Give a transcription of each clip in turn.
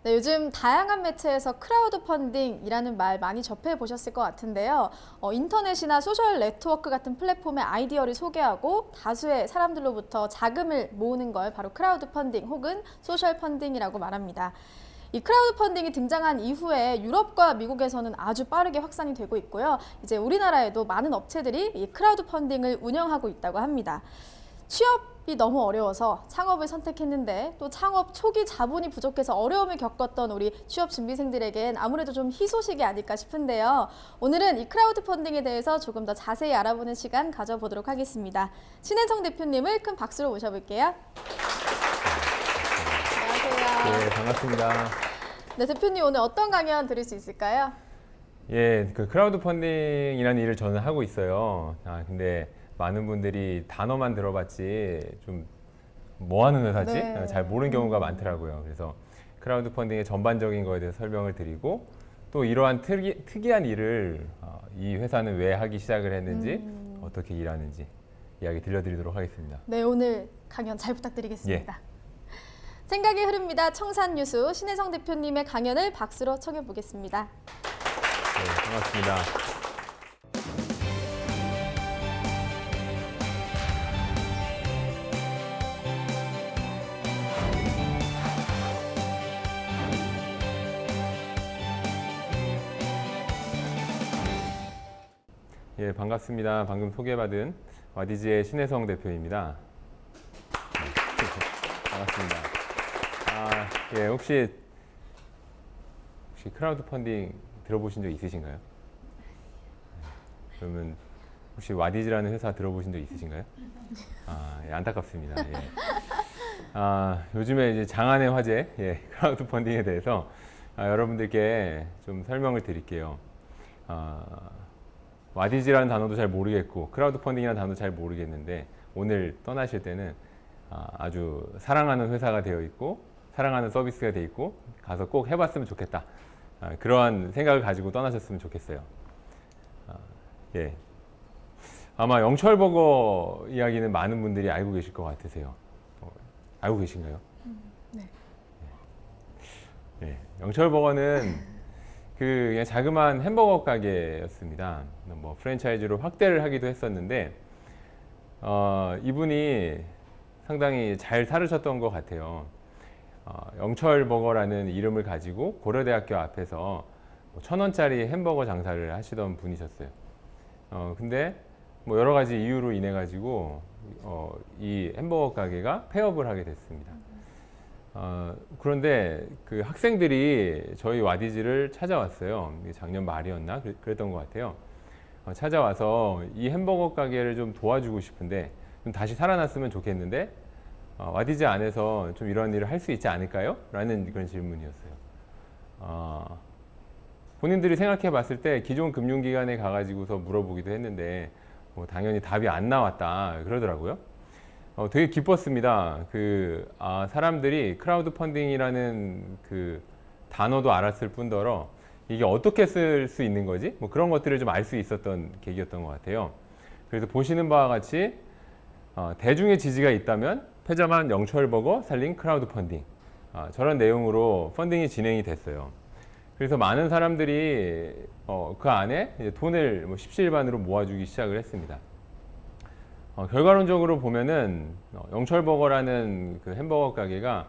네, 요즘 다양한 매체에서 크라우드 펀딩이라는 말 많이 접해 보셨을 것 같은데요. 인터넷이나 소셜 네트워크 같은 플랫폼의 아이디어를 소개하고 다수의 사람들로부터 자금을 모으는 걸 바로 크라우드 펀딩 혹은 소셜 펀딩이라고 말합니다. 이 크라우드 펀딩이 등장한 이후에 유럽과 미국에서는 아주 빠르게 확산이 되고 있고요. 이제 우리나라에도 많은 업체들이 이 크라우드 펀딩을 운영하고 있다고 합니다. 취업이 너무 어려워서 창업을 선택했는데 또 창업 초기 자본이 부족해서 어려움을 겪었던 우리 취업 준비생들에겐 아무래도 좀 희소식이 아닐까 싶은데요. 오늘은 이 크라우드 펀딩에 대해서 조금 더 자세히 알아보는 시간 가져보도록 하겠습니다. 신혜성 대표님을 큰 박수로 모셔볼게요. 안녕하세요. 네, 반갑습니다. 네, 대표님 오늘 어떤 강연 들을 수 있을까요? 예, 그 크라우드 펀딩이라는 일을 저는 하고 있어요. 근데 많은 분들이 단어만 들어봤지 좀 뭐 하는 회사지? 네. 잘 모르는 경우가 많더라고요. 그래서 크라우드 펀딩의 전반적인 거에 대해서 설명을 드리고 또 이러한 특이한 일을 이 회사는 왜 하기 시작을 했는지 어떻게 일하는지 이야기 들려드리도록 하겠습니다. 네, 오늘 강연 잘 부탁드리겠습니다. 예. 생각의 흐릅니다. 청산유수 신혜성 대표님의 강연을 박수로 청해 보겠습니다. 네, 반갑습니다. 예, 반갑습니다. 방금 소개받은 와디즈의 신혜성 대표입니다. 반갑습니다. 예, 혹시 크라우드 펀딩 들어보신 적 있으신가요? 그러면 혹시 와디즈라는 회사 들어보신 적 있으신가요? 예, 안타깝습니다. 예. 요즘에 이제 장안의 화제, 예, 크라우드 펀딩에 대해서 여러분들께 좀 설명을 드릴게요. 와디즈라는 단어도 잘 모르겠고 크라우드 펀딩이라는 단어도 잘 모르겠는데 오늘 떠나실 때는 아주 사랑하는 회사가 되어 있고 사랑하는 서비스가 되어 있고 가서 꼭 해봤으면 좋겠다. 그러한 생각을 가지고 떠나셨으면 좋겠어요. 예. 아마 영철버거 이야기는 많은 분들이 알고 계실 것 같으세요. 알고 계신가요? 네. 예. 영철버거는 그냥 자그마한 햄버거 가게였습니다. 뭐 프랜차이즈로 확대를 하기도 했었는데 이분이 상당히 잘 살으셨던 것 같아요. 영철버거라는 이름을 가지고 고려대학교 앞에서 1,000원짜리 햄버거 장사를 하시던 분이셨어요. 근데 뭐 여러 가지 이유로 인해 가지고 이 햄버거 가게가 폐업을 하게 됐습니다. 그런데 그 학생들이 저희 와디즈를 찾아왔어요. 작년 말이었나 그랬던 것 같아요. 찾아와서 이 햄버거 가게를 좀 도와주고 싶은데 좀 다시 살아났으면 좋겠는데 와디즈 안에서 좀 이런 일을 할 수 있지 않을까요? 라는 그런 질문이었어요. 본인들이 생각해 봤을 때 기존 금융기관에 가가지고서 물어보기도 했는데 뭐 당연히 답이 안 나왔다 그러더라고요. 되게 기뻤습니다. 사람들이 크라우드 펀딩이라는 그 단어도 알았을 뿐더러 이게 어떻게 쓸 수 있는 거지? 뭐 그런 것들을 좀 알 수 있었던 계기였던 것 같아요. 그래서 보시는 바와 같이 대중의 지지가 있다면 패자만 영철버거 살린 크라우드 펀딩 저런 내용으로 펀딩이 진행이 됐어요. 그래서 많은 사람들이 그 안에 이제 돈을 뭐 십시일반으로 모아주기 시작을 했습니다. 결과론적으로 보면은 영철버거라는 그 햄버거 가게가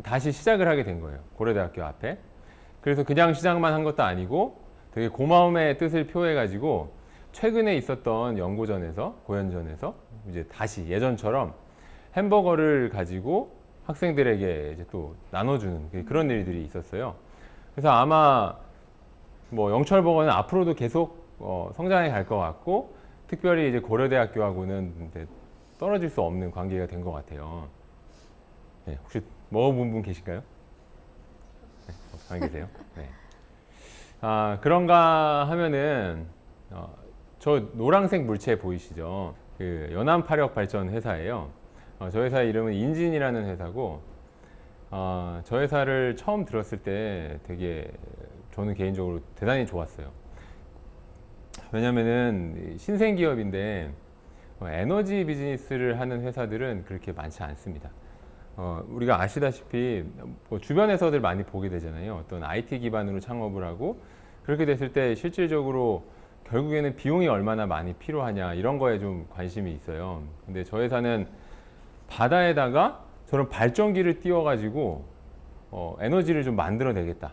다시 시작을 하게 된 거예요. 고려대학교 앞에. 그래서 그냥 시작만 한 것도 아니고 되게 고마움의 뜻을 표해가지고 최근에 있었던 연고전에서 고연전에서 이제 다시 예전처럼 햄버거를 가지고 학생들에게 이제 또 나눠주는 그런 일들이 있었어요. 그래서 아마 뭐 영철버거는 앞으로도 계속 성장해 갈 것 같고 특별히 이제 고려대학교하고는 떨어질 수 없는 관계가 된 것 같아요. 네, 혹시 먹어본 분 계실까요? 네, 안 계세요? 네. 그런가 하면은 저 노란색 물체 보이시죠? 그 연안파력발전 회사예요. 저 회사 이름은 인진이라는 회사고 저 회사를 처음 들었을 때 되게 저는 개인적으로 대단히 좋았어요. 왜냐면은 신생 기업인데 에너지 비즈니스를 하는 회사들은 그렇게 많지 않습니다. 우리가 아시다시피 뭐 주변에서들 많이 보게 되잖아요. 어떤 IT 기반으로 창업을 하고 그렇게 됐을 때 실질적으로 결국에는 비용이 얼마나 많이 필요하냐 이런 거에 좀 관심이 있어요. 근데 저 회사는 바다에다가 저런 발전기를 띄워가지고 에너지를 좀 만들어내겠다.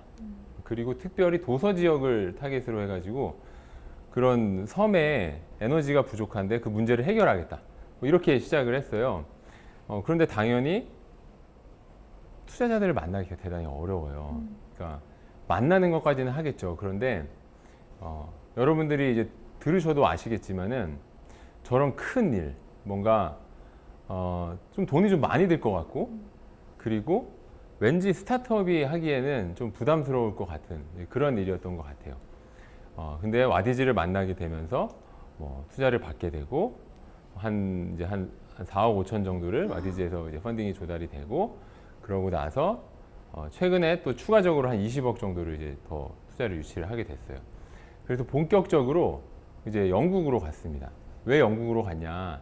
그리고 특별히 도서 지역을 타겟으로 해가지고 그런 섬에 에너지가 부족한데 그 문제를 해결하겠다. 뭐 이렇게 시작을 했어요. 그런데 당연히 투자자들을 만나기가 대단히 어려워요. 그러니까 만나는 것까지는 하겠죠. 그런데 여러분들이 이제 들으셔도 아시겠지만은 저런 큰 일, 뭔가 좀 돈이 좀 많이 들 것 같고 그리고 왠지 스타트업이 하기에는 좀 부담스러울 것 같은 그런 일이었던 것 같아요. 근데 와디즈를 만나게 되면서 뭐 투자를 받게 되고 이제 한 4억 5천 정도를 와디즈에서 이제 펀딩이 조달이 되고 그러고 나서 최근에 또 추가적으로 한 20억 정도를 이제 더 투자를 유치를 하게 됐어요. 그래서 본격적으로 이제 영국으로 갔습니다. 왜 영국으로 갔냐?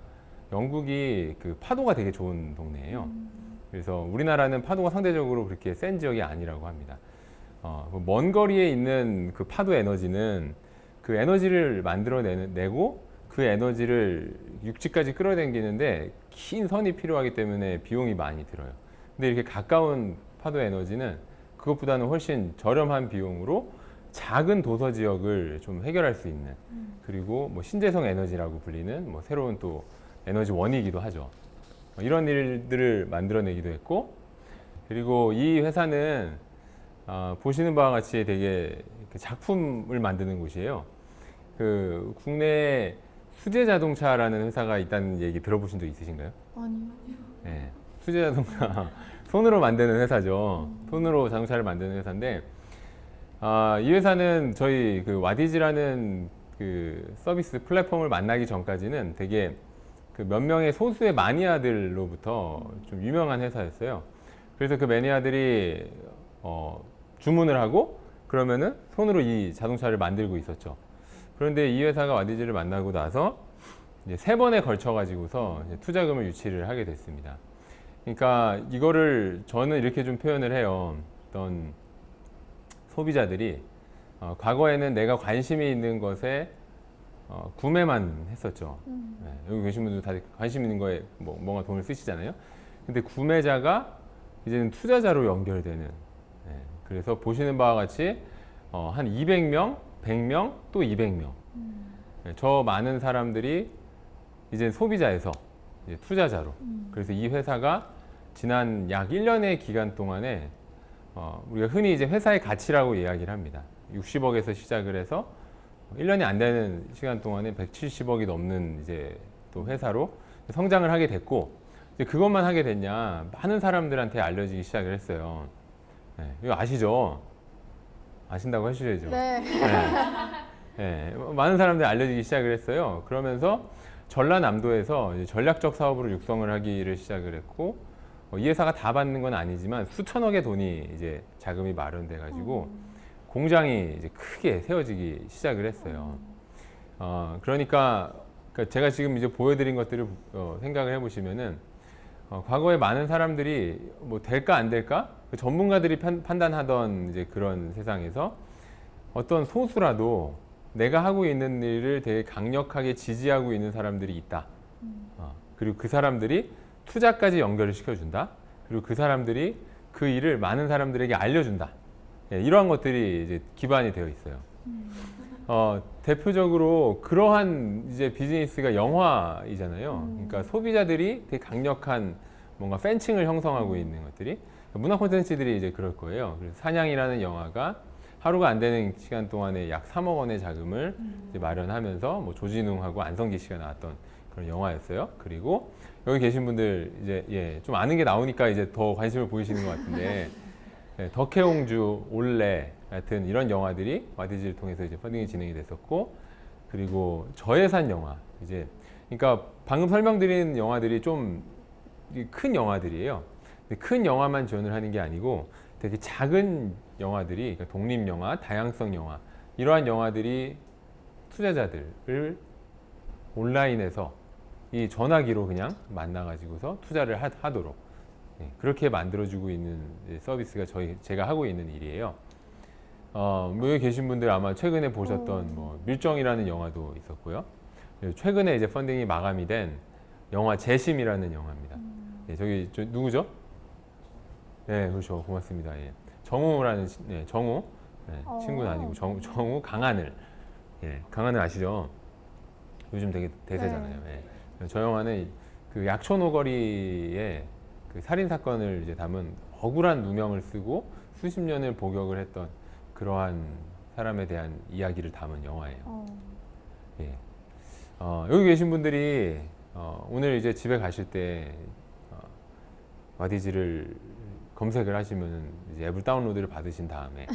영국이 그 파도가 되게 좋은 동네예요. 그래서 우리나라는 파도가 상대적으로 그렇게 센 지역이 아니라고 합니다. 먼 거리에 있는 그 파도 에너지는 그 에너지를 만들어내고 그 에너지를 육지까지 끌어당기는데 긴 선이 필요하기 때문에 비용이 많이 들어요. 근데 이렇게 가까운 파도 에너지는 그것보다는 훨씬 저렴한 비용으로 작은 도서 지역을 좀 해결할 수 있는 그리고 뭐 신재생 에너지라고 불리는 뭐 새로운 또 에너지 원이기도 하죠. 이런 일들을 만들어내기도 했고 그리고 이 회사는 보시는 바와 같이 되게 작품을 만드는 곳이에요. 그 국내 수제 자동차라는 회사가 있다는 얘기 들어보신 적 있으신가요? 아니요. 네, 수제 자동차 손으로 만드는 회사죠. 손으로 자동차를 만드는 회사인데 이 회사는 저희 그 와디즈라는 그 서비스 플랫폼을 만나기 전까지는 되게 그 몇 명의 소수의 마니아들로부터 좀 유명한 회사였어요. 그래서 그 매니아들이 주문을 하고 그러면은 손으로 이 자동차를 만들고 있었죠. 그런데 이 회사가 와디즈를 만나고 나서 이제 3번에 걸쳐 가지고서 투자금을 유치를 하게 됐습니다. 그러니까 이거를 저는 이렇게 좀 표현을 해요. 어떤 소비자들이 과거에는 내가 관심이 있는 것에 구매만 했었죠. 네, 여기 계신 분들 다 관심 있는 거에 뭔가 돈을 쓰시잖아요. 근데 구매자가 이제는 투자자로 연결되는. 네, 그래서 보시는 바와 같이 한 200명, 100명, 또 200명. 네, 저 많은 사람들이 이제 소비자에서 이제 투자자로. 그래서 이 회사가 지난 약 1년의 기간 동안에 우리가 흔히 이제 회사의 가치라고 이야기를 합니다. 60억에서 시작을 해서 1년이 안 되는 시간 동안에 170억이 넘는 이제 또 회사로 성장을 하게 됐고 이제 그것만 하게 됐냐 많은 사람들한테 알려지기 시작을 했어요. 네, 이거 아시죠? 아신다고 하셔야죠. 네. 네, 많은 사람들이 알려지기 시작을 했어요. 그러면서 전라남도에서 이제 전략적 사업으로 육성을 하기를 시작을 했고 이 회사가 다 받는 건 아니지만 수천억의 돈이 이제 자금이 마련돼 가지고 공장이 이제 크게 세워지기 시작을 했어요. 그러니까 제가 지금 이제 보여드린 것들을 생각을 해보시면은 과거에 많은 사람들이 뭐 될까 안 될까 그 전문가들이 판단하던 이제 그런 세상에서 어떤 소수라도 내가 하고 있는 일을 되게 강력하게 지지하고 있는 사람들이 있다. 그리고 그 사람들이 투자까지 연결을 시켜준다. 그리고 그 사람들이 그 일을 많은 사람들에게 알려준다. 예, 이러한 것들이 이제 기반이 되어 있어요. 대표적으로 그러한 이제 비즈니스가 영화이잖아요. 그러니까 소비자들이 되게 강력한 뭔가 팬층을 형성하고 있는 것들이 문화 콘텐츠들이 이제 그럴 거예요. 그래서 사냥이라는 영화가 하루가 안 되는 시간 동안에 약 3억 원의 자금을 이제 마련하면서 뭐 조진웅하고 안성기 씨가 나왔던 그런 영화였어요. 그리고 여기 계신 분들 이제 좀 아는 게 나오니까 이제 더 관심을 보이시는 것 같은데 네, 덕혜옹주, 올레 같은 이런 영화들이 와디즈를 통해서 이제 펀딩이 진행이 됐었고 그리고 저예산 영화 이제 그러니까 방금 설명드린 영화들이 좀 큰 영화들이에요. 근데 큰 영화만 지원을 하는 게 아니고 되게 작은 영화들이 그러니까 독립 영화, 다양성 영화 이러한 영화들이 투자자들을 온라인에서 이 전화기로 그냥 만나가지고서 투자를 하도록 그렇게 만들어주고 있는 서비스가 제가 하고 있는 일이에요. 뭐 여기 계신 분들 아마 최근에 보셨던 뭐 밀정이라는 영화도 있었고요. 그리고 최근에 이제 펀딩이 마감이 된 영화 재심이라는 영화입니다. 저기 누구죠? 네, 그렇죠. 고맙습니다. 예. 정우라는 정우 친구는 아니고 정우 강하늘. 예, 강하늘 아시죠? 요즘 되게 대세잖아요. 예. 저 영화는 그 약촌 오거리의 그 살인 사건을 이제 담은 억울한 누명을 쓰고 수십 년을 복역을 했던 그러한 사람에 대한 이야기를 담은 영화예요. 예. 여기 계신 분들이 오늘 이제 집에 가실 때 와디즈를 검색을 하시면 이제 앱을 다운로드를 받으신 다음에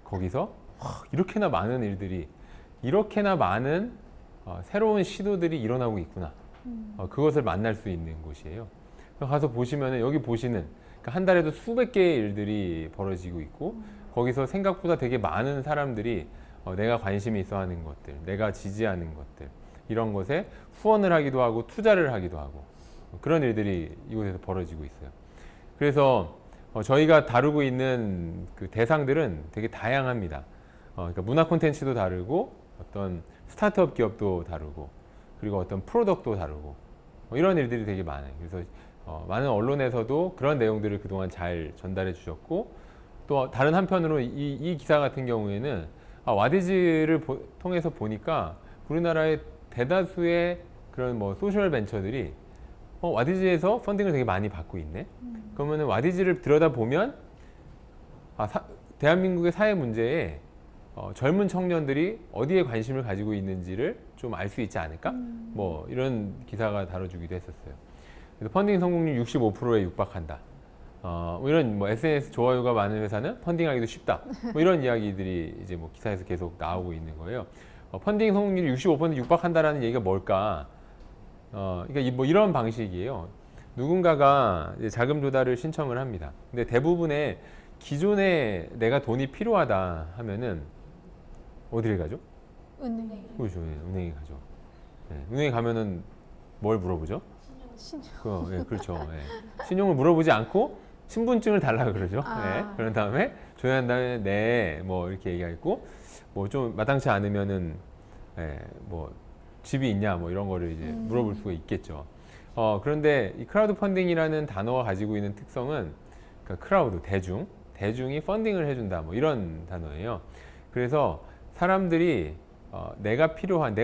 거기서 이렇게나 많은 일들이 이렇게나 많은 새로운 시도들이 일어나고 있구나. 그것을 만날 수 있는 곳이에요. 가서 보시면은 여기 보시는 그러니까 한 달에도 수백 개의 일들이 벌어지고 있고 거기서 생각보다 되게 많은 사람들이 내가 관심이 있어 하는 것들, 내가 지지하는 것들 이런 것에 후원을 하기도 하고 투자를 하기도 하고 그런 일들이 이곳에서 벌어지고 있어요. 그래서 저희가 다루고 있는 그 대상들은 되게 다양합니다. 그러니까 문화 콘텐츠도 다루고 어떤 스타트업 기업도 다루고 그리고 어떤 프로덕트도 다루고 이런 일들이 되게 많아요. 그래서 많은 언론에서도 그런 내용들을 그동안 잘 전달해 주셨고 또 다른 한편으로 이 기사 같은 경우에는 와디즈를 통해서 보니까 우리나라의 대다수의 그런 뭐 소셜 벤처들이 와디즈에서 펀딩을 되게 많이 받고 있네. 그러면은 와디즈를 들여다보면 대한민국의 사회 문제에 젊은 청년들이 어디에 관심을 가지고 있는지를 좀 알 수 있지 않을까? 뭐 이런 기사가 다뤄주기도 했었어요. 그래서 펀딩 성공률 65%에 육박한다. 이런 뭐 SNS 좋아요가 많은 회사는 펀딩하기도 쉽다. 뭐 이런 이야기들이 이제 뭐 기사에서 계속 나오고 있는 거예요. 펀딩 성공률이 65% 육박한다라는 얘기가 뭘까? 그러니까 뭐 이런 방식이에요. 누군가가 이제 자금 조달을 신청을 합니다. 근데 대부분의 기존에 내가 돈이 필요하다 하면은 어디를 가죠? 은행. 그렇죠. 예, 은행에 가죠. 예, 은행에 가면은 뭘 물어보죠? 신용. 예, 그렇죠. 예. 신용을 물어보지 않고 신분증을 달라 그러죠. 예, 그런 다음에 조회한 다음에 네, 뭐 이렇게 얘기하고 뭐 좀 마땅치 않으면은 뭐 집이 있냐 뭐 이런 거를 이제 물어볼 수가 있겠죠. 그런데 이 크라우드 펀딩이라는 단어가 가지고 있는 특성은 그러니까 크라우드 대중이 펀딩을 해준다 뭐 이런 단어예요. 그래서 사람들이 내가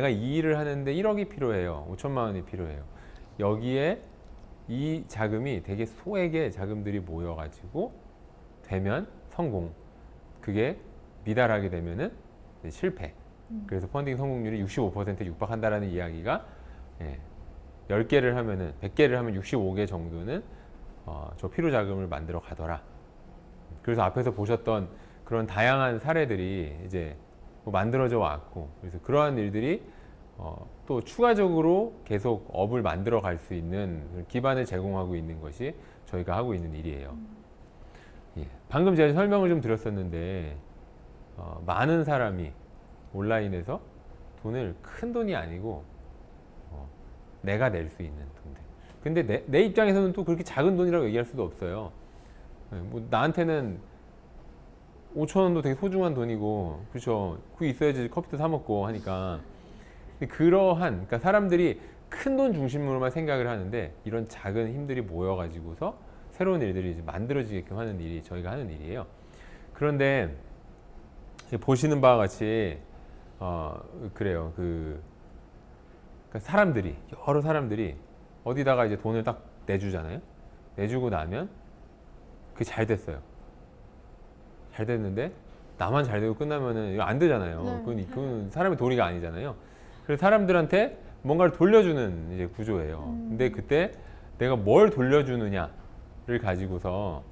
이 일을 하는데 1억이 필요해요. 5천만 원이 필요해요. 여기에 이 자금이 되게 소액의 자금들이 모여가지고 되면 성공. 그게 미달하게 되면은 실패. 그래서 펀딩 성공률이 65%에 육박한다라는 이야기가 10개를 하면은 100개를 하면 65개 정도는 저 필요 자금을 만들어 가더라. 그래서 앞에서 보셨던 그런 다양한 사례들이 이제 뭐 만들어져 왔고 그래서 그러한 일들이 또 추가적으로 계속 업을 만들어 갈 수 있는 기반을 제공하고 있는 것이 저희가 하고 있는 일이에요. 예. 방금 제가 설명을 좀 드렸었는데 많은 사람이 온라인에서 돈을 큰 돈이 아니고 내가 낼 수 있는 돈들. 근데 내 입장에서는 또 그렇게 작은 돈이라고 얘기할 수도 없어요. 뭐 나한테는 5천 원도 되게 소중한 돈이고, 그렇죠. 그게 있어야지 커피도 사 먹고 하니까. 그러니까 사람들이 큰 돈 중심으로만 생각을 하는데 이런 작은 힘들이 모여가지고서 새로운 일들이 이제 만들어지게끔 하는 일이 저희가 하는 일이에요. 그런데 보시는 바와 같이 그래요. 그러니까 여러 사람들이 어디다가 이제 돈을 딱 내주잖아요. 내주고 나면 그게 잘 됐어요. 잘 됐는데 나만 잘 되고 끝나면은 이거 안 되잖아요. 네. 그건 사람의 도리가 아니잖아요. 그래서 사람들한테 뭔가를 돌려주는 이제 구조예요. 근데 그때 내가 뭘 돌려주느냐를 가지고서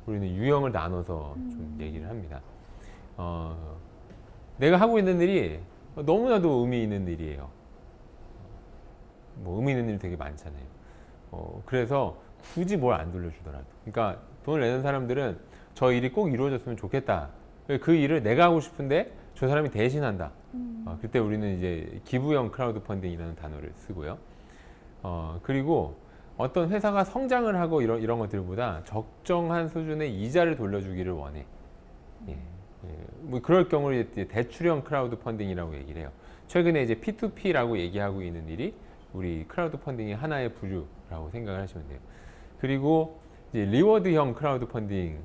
우리는 유형을 나눠서 좀 얘기를 합니다. 내가 하고 있는 일이 너무나도 의미 있는 일이에요. 뭐 의미 있는 일 되게 많잖아요. 그래서 굳이 뭘 안 돌려주더라도. 그러니까 돈을 내는 사람들은 저 일이 꼭 이루어졌으면 좋겠다. 그 일을 내가 하고 싶은데 저 사람이 대신한다. 그때 우리는 이제 기부형 크라우드 펀딩이라는 단어를 쓰고요. 그리고 어떤 회사가 성장을 하고 이런 것들보다 적정한 수준의 이자를 돌려주기를 원해. 예. 뭐 그럴 경우에 이제 대출형 크라우드 펀딩이라고 얘기를 해요. 최근에 이제 P2P라고 얘기하고 있는 일이 우리 크라우드 펀딩의 하나의 부류라고 생각을 하시면 돼요. 그리고 이제 리워드형 크라우드 펀딩,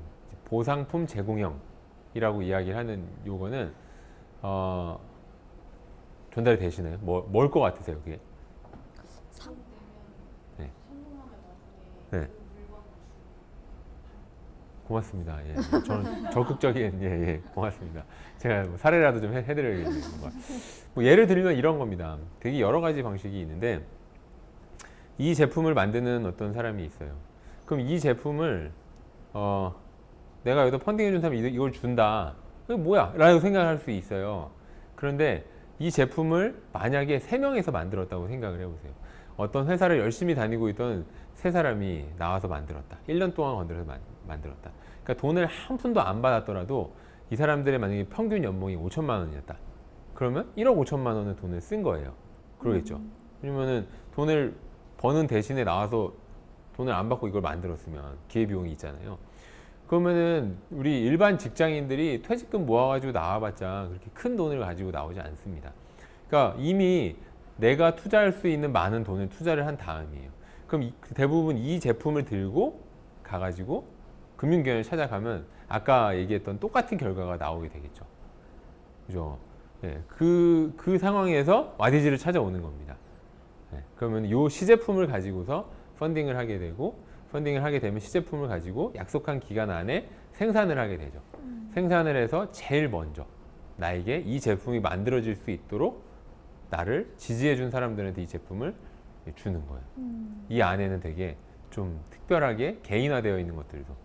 보상품 제공형이라고 이야기를 하는 요거는 전달이 되시나요? 뭘 것 같으세요, 그게? 네. 네. 고맙습니다. 예, 저는 적극적인 고맙습니다. 제가 뭐 사례라도 좀 해드려야겠네요. 뭐 예를 들면 이런 겁니다. 되게 여러 가지 방식이 있는데 이 제품을 만드는 어떤 사람이 있어요. 그럼 이 제품을 내가 여기다 펀딩해 준 사람이 이걸 준다. 그게 뭐야? 라고 생각할 수 있어요. 그런데 이 제품을 만약에 3명에서 만들었다고 생각을 해보세요. 어떤 회사를 열심히 다니고 있던 3사람이 나와서 만들었다. 1년 동안 건드려서 만들었다. 그러니까 돈을 한 푼도 안 받았더라도 이 사람들의 만약에 평균 연봉이 5천만 원이었다. 그러면 1억 5천만 원의 돈을 쓴 거예요. 그러겠죠. 왜냐면은 돈을 버는 대신에 나와서 돈을 안 받고 이걸 만들었으면 기회비용이 있잖아요. 그러면은 우리 일반 직장인들이 퇴직금 모아가지고 나와봤자 그렇게 큰 돈을 가지고 나오지 않습니다. 그러니까 이미 내가 투자할 수 있는 많은 돈을 투자를 한 다음이에요. 그럼 대부분 이 제품을 들고 가가지고 금융기관을 찾아가면 아까 얘기했던 똑같은 결과가 나오게 되겠죠. 그죠? 네, 그 상황에서 와디즈를 찾아오는 겁니다. 네, 그러면 이 시제품을 가지고서 펀딩을 하게 되고, 펀딩을 하게 되면 시제품을 가지고 약속한 기간 안에 생산을 하게 되죠. 생산을 해서 제일 먼저 나에게 이 제품이 만들어질 수 있도록 나를 지지해 준 사람들한테 이 제품을 주는 거예요. 이 안에는 되게 좀 특별하게 개인화되어 있는 것들도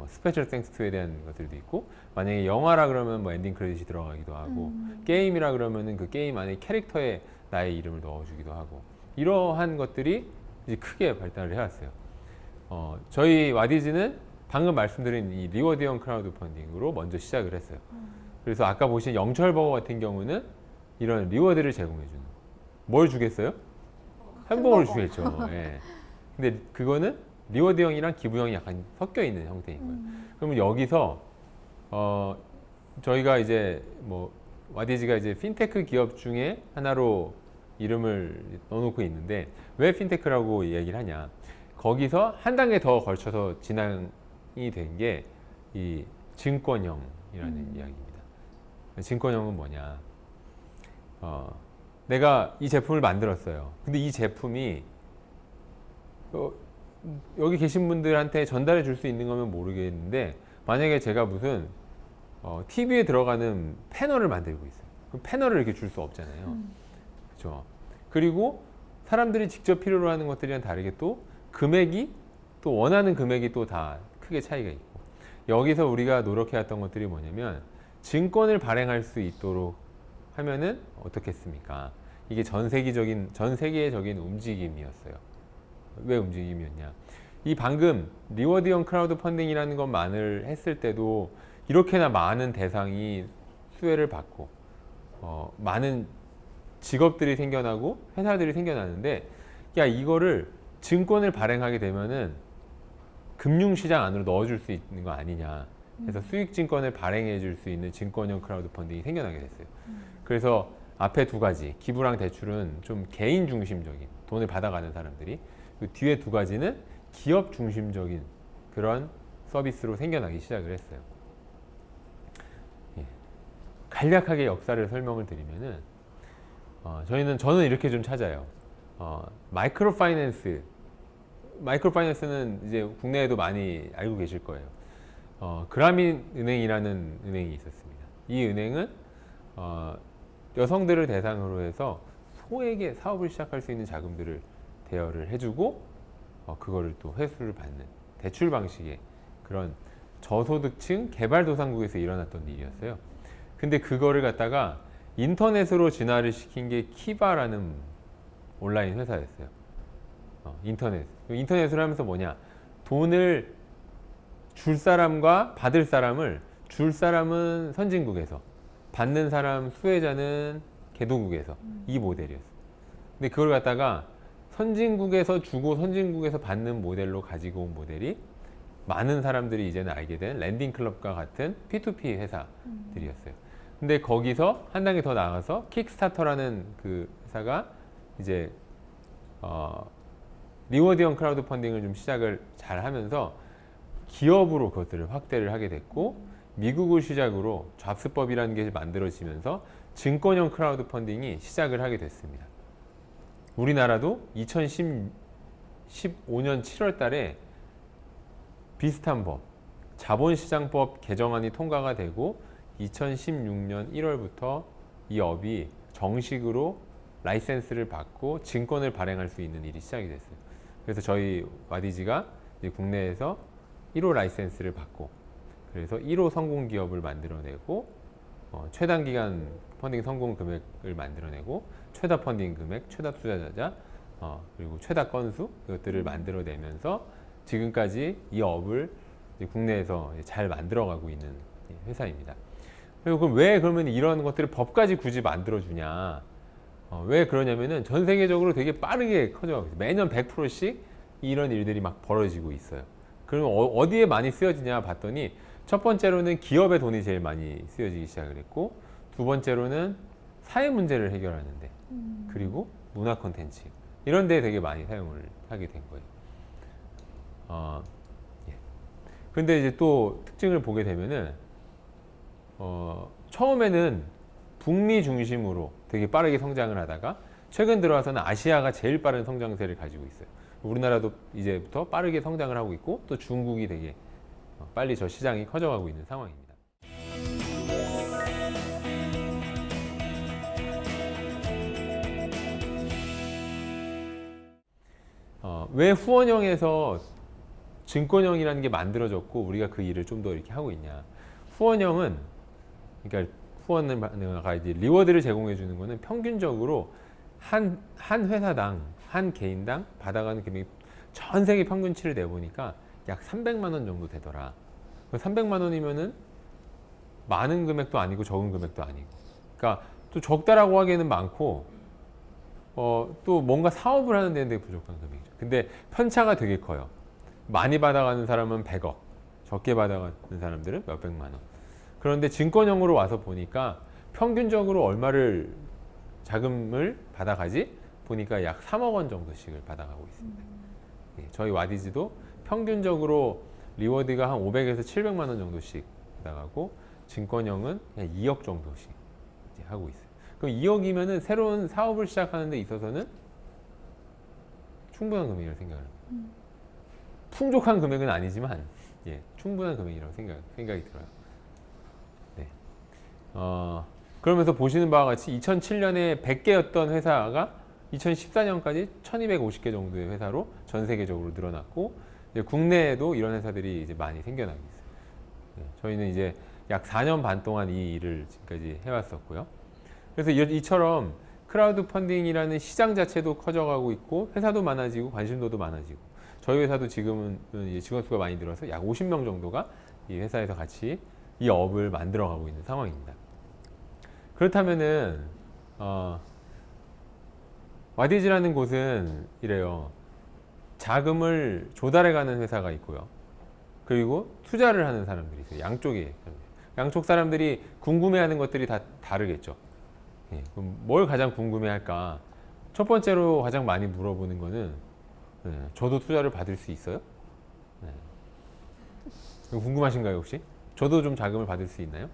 스페셜 땡스투에 대한 것들도 있고, 만약에 영화라 그러면 뭐 엔딩 크레딧이 들어가기도 하고, 게임이라 그러면은 그 게임 안에 캐릭터에 나의 이름을 넣어주기도 하고, 이러한 것들이 이제 크게 발달을 해왔어요. 저희 와디즈는 방금 말씀드린 이 리워드형 크라우드 펀딩으로 먼저 시작을 했어요. 그래서 아까 보신 영철버거 같은 경우는 이런 리워드를 제공해주는, 뭘 주겠어요? 햄버거를 주겠죠. 예. 근데 그거는 리워드형이랑 기부형이 약간 섞여 있는 형태인 거예요. 그러면 여기서 저희가 이제 뭐 와디즈가 이제 핀테크 기업 중에 하나로 이름을 넣어놓고 있는데, 왜 핀테크라고 얘기를 하냐? 거기서 한 단계 더 걸쳐서 진행이 된 게 이 증권형이라는 이야기입니다. 증권형은 뭐냐? 내가 이 제품을 만들었어요. 근데 이 제품이 여기 계신 분들한테 전달해 줄 수 있는 거면 모르겠는데, 만약에 제가 무슨 TV에 들어가는 패널을 만들고 있어요. 그럼 패널을 이렇게 줄 수 없잖아요. 그렇죠? 그리고 사람들이 직접 필요로 하는 것들이랑 다르게 또 금액이, 또 원하는 금액이 또 다 크게 차이가 있고, 여기서 우리가 노력해왔던 것들이 뭐냐면 증권을 발행할 수 있도록 하면은 어떻겠습니까? 이게 전 세계적인 움직임이었어요. 왜 움직임이었냐? 이 방금 리워드형 크라우드 펀딩이라는 것만을 했을 때도 이렇게나 많은 대상이 수혜를 받고 많은 직업들이 생겨나고 회사들이 생겨나는데, 야, 이거를 증권을 발행하게 되면은 금융시장 안으로 넣어줄 수 있는 거 아니냐 해서 수익증권을 발행해 줄 수 있는 증권형 크라우드 펀딩이 생겨나게 됐어요. 그래서 앞에 두 가지, 기부랑 대출은 좀 개인 중심적인, 돈을 받아가는 사람들이, 그 뒤에 두 가지는 기업 중심적인 그런 서비스로 생겨나기 시작을 했어요. 예. 간략하게 역사를 설명을 드리면은 저는 이렇게 좀 찾아요. 마이크로 파이낸스는 이제 국내에도 많이 알고 계실 거예요. 그라민 은행이라는 은행이 있었습니다. 이 은행은 여성들을 대상으로 해서 소액의 사업을 시작할 수 있는 자금들을 대여를 해주고, 그거를 또 회수를 받는 대출 방식의 그런 저소득층 개발도상국에서 일어났던 일이었어요. 근데 그거를 갖다가 인터넷으로 진화를 시킨 게 키바라는 온라인 회사였어요. 인터넷으로 하면서 뭐냐? 돈을 줄 사람과 받을 사람을, 줄 사람은 선진국에서, 받는 사람 수혜자는 개도국에서, 이 모델이었어요. 근데 그걸 갖다가 선진국에서 주고 선진국에서 받는 모델로 가지고 온 모델이 많은 사람들이 이제는 알게 된 랜딩클럽과 같은 P2P 회사들이었어요. 근데 거기서 한 단계 더 나가서 킥스타터라는 그 회사가 이제 리워드형 크라우드 펀딩을 좀 시작을 잘 하면서 기업으로 그것들을 확대를 하게 됐고, 미국을 시작으로 잡스법이라는 게 만들어지면서 증권형 크라우드 펀딩이 시작을 하게 됐습니다. 우리나라도 2015년 7월 달에 비슷한 법, 자본시장법 개정안이 통과가 되고 2016년 1월부터 이 업이 정식으로 라이센스를 받고 증권을 발행할 수 있는 일이 시작이 됐어요. 그래서 저희 와디즈가 이제 국내에서 1호 라이센스를 받고, 그래서 1호 성공 기업을 만들어내고, 최단기간 펀딩 성공 금액을 만들어내고, 최다 펀딩 금액, 최다 투자자, 그리고 최다 건수, 이것들을 만들어내면서 지금까지 이 업을 이제 국내에서 잘 만들어가고 있는 회사입니다. 그리고 그럼 왜 그러면 이런 것들을 법까지 굳이 만들어주냐? 왜 그러냐면은 전 세계적으로 되게 빠르게 커져가고 있어요. 매년 100%씩 이런 일들이 막 벌어지고 있어요. 그러면 어디에 많이 쓰여지냐 봤더니, 첫 번째로는 기업의 돈이 제일 많이 쓰여지기 시작을 했고, 두 번째로는 사회 문제를 해결하는데, 그리고 문화 콘텐츠 이런 데 되게 많이 사용을 하게 된 거예요. 예. 그런데 이제 또 특징을 보게 되면은 처음에는 북미 중심으로 되게 빠르게 성장을 하다가 최근 들어와서는 아시아가 제일 빠른 성장세를 가지고 있어요. 우리나라도 이제부터 빠르게 성장을 하고 있고, 또 중국이 되게 빨리 저 시장이 커져가고 있는 상황입니다. 왜 후원형에서 증권형이라는 게 만들어졌고 우리가 그 일을 좀 더 이렇게 하고 있냐? 후원형은, 그러니까 후원을 이제 리워드를 제공해 주는 거는 평균적으로 한 회사당, 한 개인당 받아가는 금액이 전 세계 평균치를 내보니까 약 300만 원 정도 되더라. 300만 원이면은 많은 금액도 아니고 적은 금액도 아니고, 그러니까 또 적다라고 하기에는 많고, 또 뭔가 사업을 하는 데는 되게 부족한 금액이죠. 근데 편차가 되게 커요. 많이 받아가는 사람은 100억, 적게 받아가는 사람들은 몇백만 원. 그런데 증권형으로 와서 보니까 평균적으로 얼마를 자금을 받아가지? 보니까 약 3억 원 정도씩을 받아가고 있습니다. 예, 저희 와디즈도 평균적으로 리워드가 한 500에서 700만 원 정도씩 받아가고, 증권형은 그냥 2억 정도씩 이제 하고 있어요. 그럼 2억이면은 새로운 사업을 시작하는 데 있어서는 충분한 금액이라고 생각을 합니다. 풍족한 금액은 아니지만, 예, 충분한 금액이라고 생각이 들어요. 네. 그러면서 보시는 바와 같이 2007년에 100개였던 회사가 2014년까지 1250개 정도의 회사로 전 세계적으로 늘어났고, 이제 국내에도 이런 회사들이 이제 많이 생겨나고 있어요. 네, 저희는 이제 약 4년 반 동안 이 일을 지금까지 해왔었고요. 그래서 이처럼 크라우드 펀딩이라는 시장 자체도 커져가고 있고, 회사도 많아지고 관심도도 많아지고, 저희 회사도 지금은 이제 직원 수가 많이 늘어서 약 50명 정도가 이 회사에서 같이 이 업을 만들어가고 있는 상황입니다. 그렇다면은 와디즈라는 곳은 이래요. 자금을 조달해가는 회사가 있고요. 그리고 투자를 하는 사람들이 있어요. 양쪽 사람들이 궁금해하는 것들이 다 다르겠죠. 예, 그럼 뭘 가장 궁금해할까? 첫 번째로 가장 많이 물어보는 거는, 저도 투자를 받을 수 있어요? 궁금하신가요, 혹시? 저도 좀 자금을 받을 수 있나요?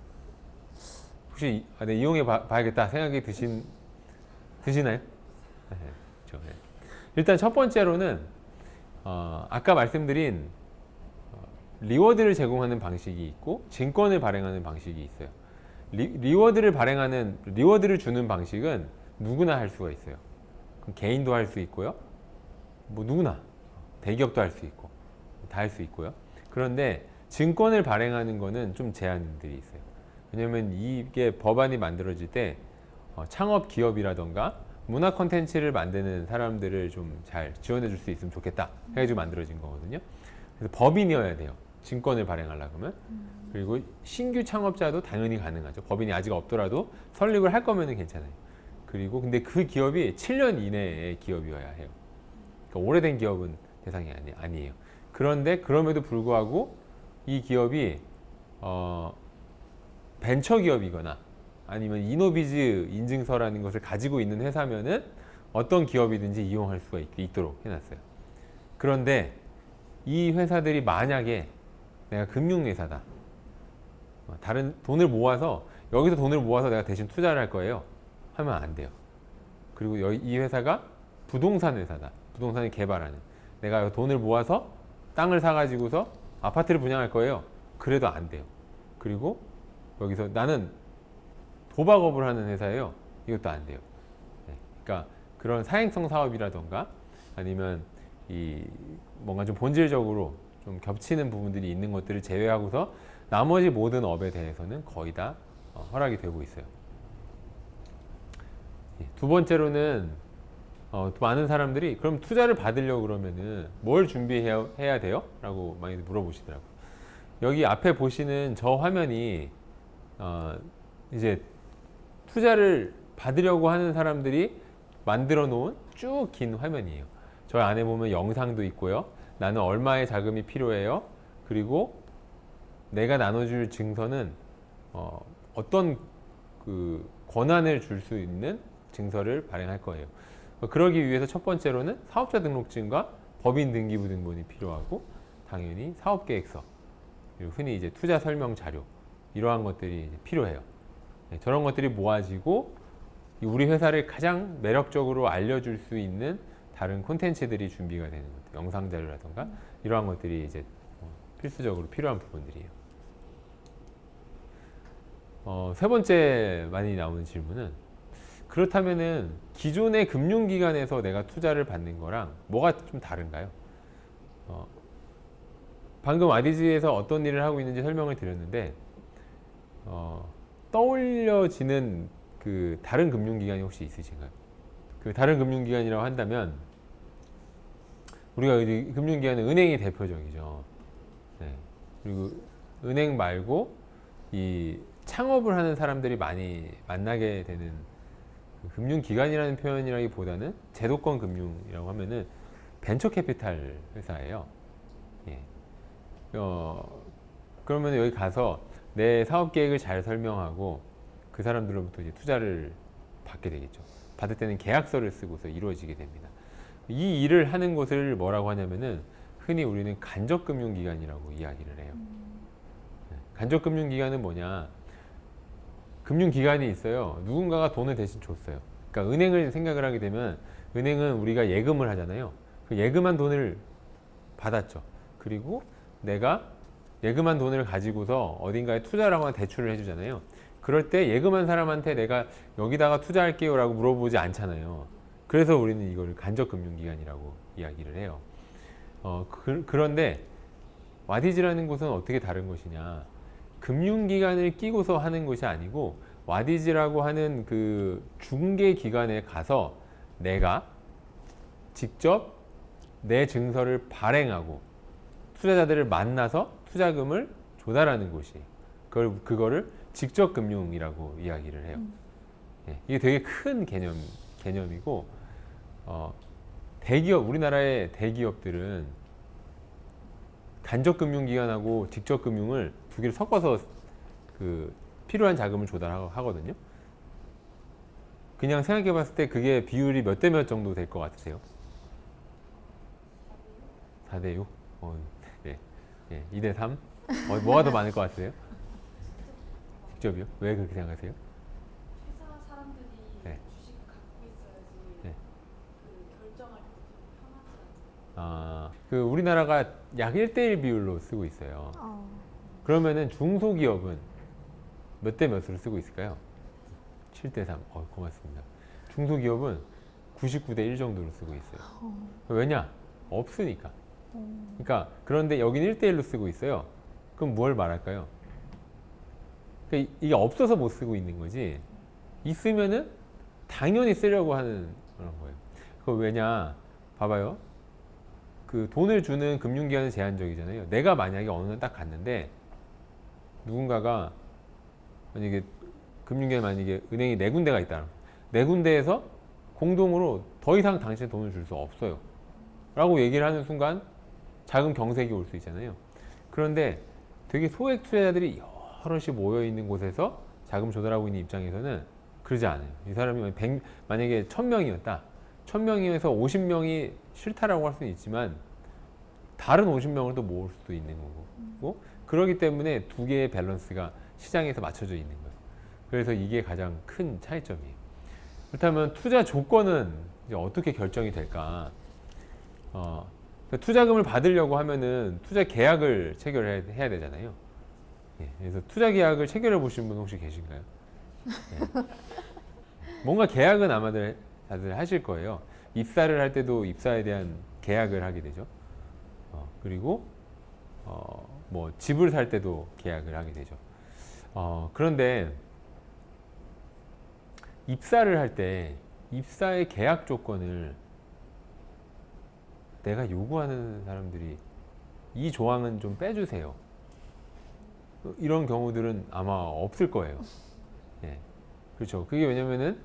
혹시 이용해 봐야겠다 생각이 드시나요? 네, 그렇죠. 네. 일단 첫 번째로는 아까 말씀드린 리워드를 제공하는 방식이 있고 증권을 발행하는 방식이 있어요. 리워드를 주는 방식은 누구나 할 수가 있어요. 그럼 개인도 할 수 있고요. 뭐 누구나, 대기업도 할 수 있고 다 할 수 있고요. 그런데 증권을 발행하는 거는 좀 제한들이 있어요. 왜냐하면 이게 법안이 만들어질 때 창업 기업이라던가 문화 콘텐츠를 만드는 사람들을 좀 잘 지원해 줄 수 있으면 좋겠다 해가지고 만들어진 거거든요. 그래서 법인이어야 돼요. 증권을 발행하려고 하면. 그리고 신규 창업자도 당연히 가능하죠. 법인이 아직 없더라도 설립을 할 거면 괜찮아요. 그리고 근데 그 기업이 7년 이내의 기업이어야 해요. 그러니까 오래된 기업은 대상이 아니에요. 그런데 그럼에도 불구하고 이 기업이 벤처 기업이거나 아니면 이노비즈 인증서라는 것을 가지고 있는 회사면은 어떤 기업이든지 이용할 수가 있도록 해놨어요. 그런데 이 회사들이 만약에 내가 금융회사다, 다른 돈을 모아서 여기서 돈을 모아서 내가 대신 투자를 할 거예요 하면 안 돼요. 그리고 이 회사가 부동산 회사다, 부동산을 개발하는, 내가 돈을 모아서 땅을 사가지고서 아파트를 분양할 거예요, 그래도 안 돼요. 그리고 여기서 나는 도박업을 하는 회사예요, 이것도 안 돼요. 네. 그러니까 그런 사행성 사업이라던가 아니면 이 뭔가 좀 본질적으로 좀 겹치는 부분들이 있는 것들을 제외하고서 나머지 모든 업에 대해서는 거의 다 허락이 되고 있어요. 두 번째로는 많은 사람들이 그럼 투자를 받으려고 그러면은 뭘 준비해야 돼요? 라고 많이 물어보시더라고요. 여기 앞에 보시는 저 화면이 이제 투자를 받으려고 하는 사람들이 만들어 놓은 쭉 긴 화면이에요. 저 안에 보면 영상도 있고요. 나는 얼마의 자금이 필요해요. 그리고 내가 나눠줄 증서는 어떤 그 권한을 줄 수 있는 증서를 발행할 거예요. 그러기 위해서 첫 번째로는 사업자 등록증과 법인 등기부 등본이 필요하고, 당연히 사업계획서, 그리고 흔히 이제 투자 설명 자료, 이러한 것들이 이제 필요해요. 네, 저런 것들이 모아지고 우리 회사를 가장 매력적으로 알려줄 수 있는 다른 콘텐츠들이 준비가 되는 것들, 영상 자료라던가 이러한 것들이 이제 필수적으로 필요한 부분들이에요. 세 번째 많이 나오는 질문은, 그렇다면은 기존의 금융기관에서 내가 투자를 받는 거랑 뭐가 좀 다른가요? 방금 와디즈에서 어떤 일을 하고 있는지 설명을 드렸는데, 떠올려지는 그 다른 금융기관이 혹시 있으신가요? 그 다른 금융기관이라고 한다면 우리가 금융기관은 은행이 대표적이죠. 네. 그리고 은행 말고 이 창업을 하는 사람들이 많이 만나게 되는 그 금융기관이라는 표현이라기보다는 제도권 금융이라고 하면은 벤처캐피탈 회사예요. 예. 그러면 여기 가서 내 사업 계획을 잘 설명하고 그 사람들로부터 이제 투자를 받게 되겠죠. 받을 때는 계약서를 쓰고서 이루어지게 됩니다. 이 일을 하는 곳을 뭐라고 하냐면은 흔히 우리는 간접금융기관이라고 이야기를 해요. 간접금융기관은 뭐냐? 금융기관이 있어요. 누군가가 돈을 대신 줬어요. 그러니까 은행을 생각을 하게 되면 은행은 우리가 예금을 하잖아요. 그 예금한 돈을 받았죠. 그리고 내가 예금한 돈을 가지고서 어딘가에 투자를 하거나 대출을 해주잖아요. 그럴 때 예금한 사람한테 내가 여기다가 투자할게요 라고 물어보지 않잖아요. 그래서 우리는 이걸 간접금융기관이라고 이야기를 해요. 그런데 와디즈라는 곳은 어떻게 다른 것이냐? 금융기관을 끼고서 하는 것이 아니고 와디즈라고 하는 그 중개기관에 가서 내가 직접 내 증서를 발행하고 투자자들을 만나서 투자금을 조달하는 곳이, 그거를 직접금융이라고 이야기를 해요. 예, 이게 되게 큰 개념이고, 대기업, 우리나라의 대기업들은 간접금융기관하고 직접금융을 두 개를 섞어서 그 필요한 자금을 조달하거든요. 그냥 생각해 봤을 때 그게 비율이 몇 대 몇 정도 될 것 같으세요? 4대 6? 네. 예, 2대 3? 뭐가 더 많을 것 같으세요? 직접이요? 왜 그렇게 생각하세요? 회사 사람들이 네. 주식을 갖고 있어야지 네. 그 결정할 때 좀 편하지 않나요? 그 우리나라가 약 1대1 비율로 쓰고 있어요. 그러면은 중소기업은 몇 대 몇으로 쓰고 있을까요? 7대 3. 고맙습니다. 중소기업은 99대 1 정도로 쓰고 있어요. 왜냐? 없으니까. 그러니까 그런데 여기는 1대1로 쓰고 있어요. 그럼 뭘 말할까요? 그러니까 이게 없어서 못 쓰고 있는 거지, 있으면은 당연히 쓰려고 하는 그런 거예요. 그거 왜냐? 봐봐요. 그 돈을 주는 금융기관은 제한적이잖아요. 내가 만약에 어느 날 딱 갔는데 누군가가 만약에 금융기관, 만약에 은행이 4군데가 있다. 4군데에서 공동으로 더 이상 당신의 돈을 줄 수 없어요. 라고 얘기를 하는 순간 자금 경색이 올 수 있잖아요. 그런데 되게 소액 투자자들이 여럿이 모여 있는 곳에서 자금 조달하고 있는 입장에서는 그러지 않아요. 이 사람이 만약에 1000명이었다. 1000명에서 50명이 싫다라고 할 수는 있지만 다른 50명을 또 모을 수도 있는 거고 그렇기 때문에 두 개의 밸런스가 시장에서 맞춰져 있는 거예요. 그래서 이게 가장 큰 차이점이에요. 그렇다면 투자 조건은 이제 어떻게 결정이 될까? 투자금을 받으려고 하면은 투자 계약을 체결해야 되잖아요. 예, 그래서 투자 계약을 체결해 보신 분 혹시 계신가요? 예. 뭔가 계약은 아마들 다들 하실 거예요. 입사를 할 때도 입사에 대한 계약을 하게 되죠. 그리고 뭐 집을 살 때도 계약을 하게 되죠. 그런데 입사를 할 때 입사의 계약 조건을 내가 요구하는 사람들이 이 조항은 좀 빼주세요. 이런 경우들은 아마 없을 거예요. 예. 그렇죠. 그게 왜냐면은,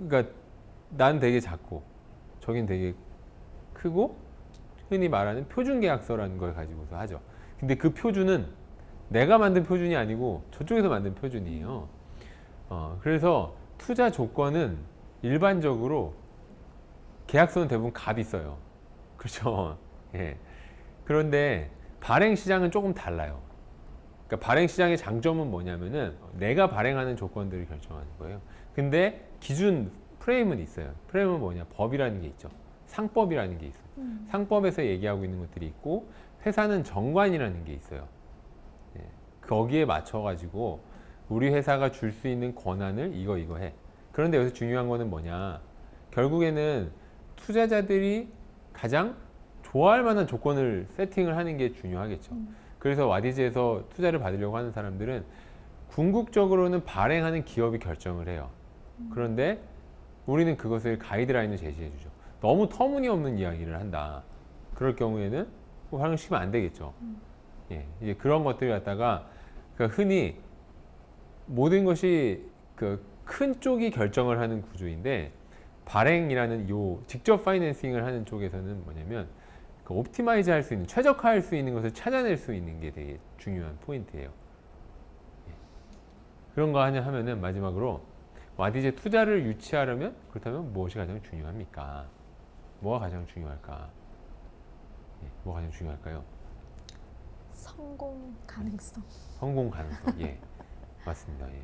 그러니까 난 되게 작고, 저긴 되게 크고, 흔히 말하는 표준 계약서라는 걸 가지고서 하죠. 근데 그 표준은 내가 만든 표준이 아니고 저쪽에서 만든 표준이에요. 그래서 투자 조건은 일반적으로 계약서는 대부분 값이 있어요. 그렇죠. 예. 그런데 발행 시장은 조금 달라요. 그러니까 발행 시장의 장점은 뭐냐면은 내가 발행하는 조건들을 결정하는 거예요. 근데 기준 프레임은 있어요. 프레임은 뭐냐? 법이라는 게 있죠. 상법이라는 게 있어요. 상법에서 얘기하고 있는 것들이 있고 회사는 정관이라는 게 있어요. 예. 거기에 맞춰 가지고 우리 회사가 줄 수 있는 권한을 이거 해. 그런데 여기서 중요한 거는 뭐냐? 결국에는 투자자들이 가장 좋아할 만한 조건을 세팅을 하는 게 중요하겠죠. 그래서 와디즈에서 투자를 받으려고 하는 사람들은 궁극적으로는 발행하는 기업이 결정을 해요. 그런데 우리는 그것을 가이드라인을 제시해 주죠. 너무 터무니없는 이야기를 한다. 그럴 경우에는 활용시키면 안 되겠죠. 예, 이제 그런 것들을 갖다가 그러니까 흔히 모든 것이 그 큰 쪽이 결정을 하는 구조인데 발행이라는 요 직접 파이낸싱을 하는 쪽에서는 뭐냐면 그 옵티마이즈 할 수 있는 최적화할 수 있는 것을 찾아낼 수 있는 게 되게 중요한 포인트예요. 예. 그런 거 하면은 마지막으로 와디즈에 투자를 유치하려면 그렇다면 무엇이 가장 중요합니까? 뭐가 가장 중요할까? 예, 뭐가 가장 중요할까요? 성공 가능성. 성공 가능성. 예, 맞습니다. 예.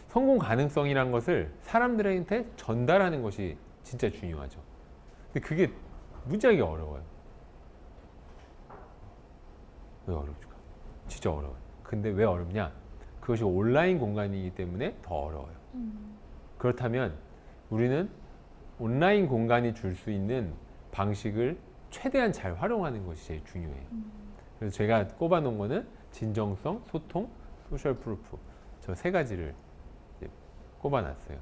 성공 가능성이란 것을 사람들한테 전달하는 것이 진짜 중요하죠. 근데 그게 무지하게 어려워요. 왜 어렵을까? 진짜 어려워요. 근데 왜 어렵냐? 그것이 온라인 공간이기 때문에 더 어려워요. 그렇다면 우리는 온라인 공간이 줄 수 있는 방식을 최대한 잘 활용하는 것이 제일 중요해요. 그래서 제가 꼽아놓은 거는 진정성, 소통, 소셜 프루프 저 세 가지를 꼽아놨어요.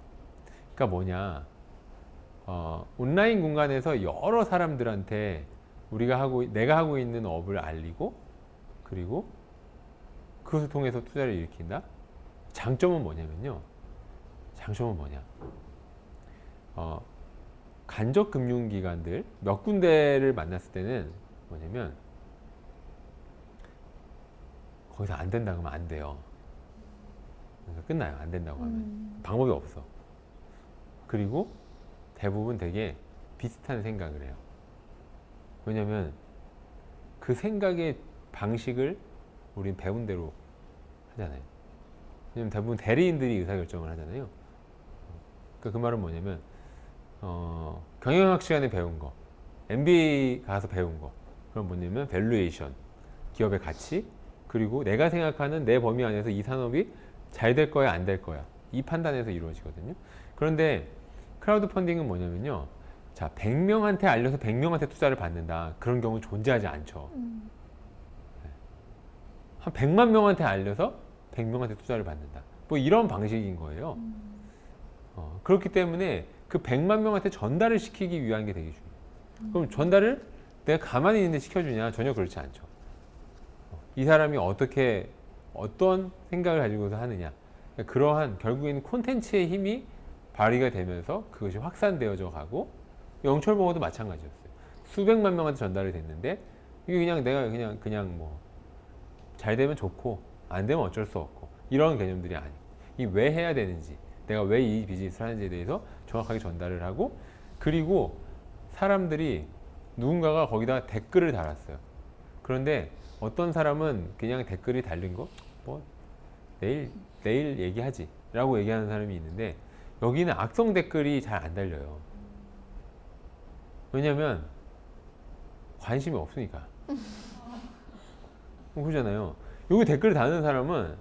그러니까 뭐냐? 온라인 공간에서 여러 사람들한테 내가 하고 있는 업을 알리고 그리고 그것을 통해서 투자를 일으킨다. 장점은 뭐냐면요. 장점은 뭐냐? 간접 금융기관들 몇 군데를 만났을 때는 뭐냐면 거기서 안 된다 그러면 안 돼요. 그래서 끝나요. 안 된다고 하면 방법이 없어. 그리고 대부분 되게 비슷한 생각을 해요. 왜냐면 그 생각의 방식을 우린 배운 대로 하잖아요. 왜냐면 대부분 대리인들이 의사결정을 하잖아요. 그러니까 그 말은 뭐냐면 경영학 시간에 배운 거, MBA 가서 배운 거, 그럼 뭐냐면 밸류에이션, 기업의 가치, 그리고 내가 생각하는 내 범위 안에서 이 산업이 잘 될 거야, 안 될 거야. 이 판단에서 이루어지거든요. 그런데 크라우드 펀딩은 뭐냐면요. 자, 100명한테 알려서 100명한테 투자를 받는다. 그런 경우 존재하지 않죠. 한 100만 명한테 알려서 100명한테 투자를 받는다. 뭐 이런 방식인 거예요. 그렇기 때문에 그 100만 명한테 전달을 시키기 위한 게 되게 중요해요. 그럼 전달을 내가 가만히 있는데 시켜주냐? 전혀 그렇지 않죠. 이 사람이 어떤 생각을 가지고서 하느냐. 그러한 결국에는 콘텐츠의 힘이 발휘가 되면서 그것이 확산되어져 가고 영철버거도 마찬가지였어요. 수백만 명한테 전달이 됐는데 이게 그냥 내가 그냥 뭐 잘 되면 좋고 안 되면 어쩔 수 없고 이런 개념들이 아니고 이 왜 해야 되는지 내가 왜 이 비즈니스를 하는지에 대해서 정확하게 전달을 하고 그리고 사람들이 누군가가 거기다 댓글을 달았어요. 그런데 어떤 사람은 그냥 댓글이 달린 거 뭐 내일 얘기하지 라고 얘기하는 사람이 있는데 여기는 악성 댓글이 잘 안 달려요. 왜냐면 관심이 없으니까. 그러잖아요. 여기 댓글 다는 사람은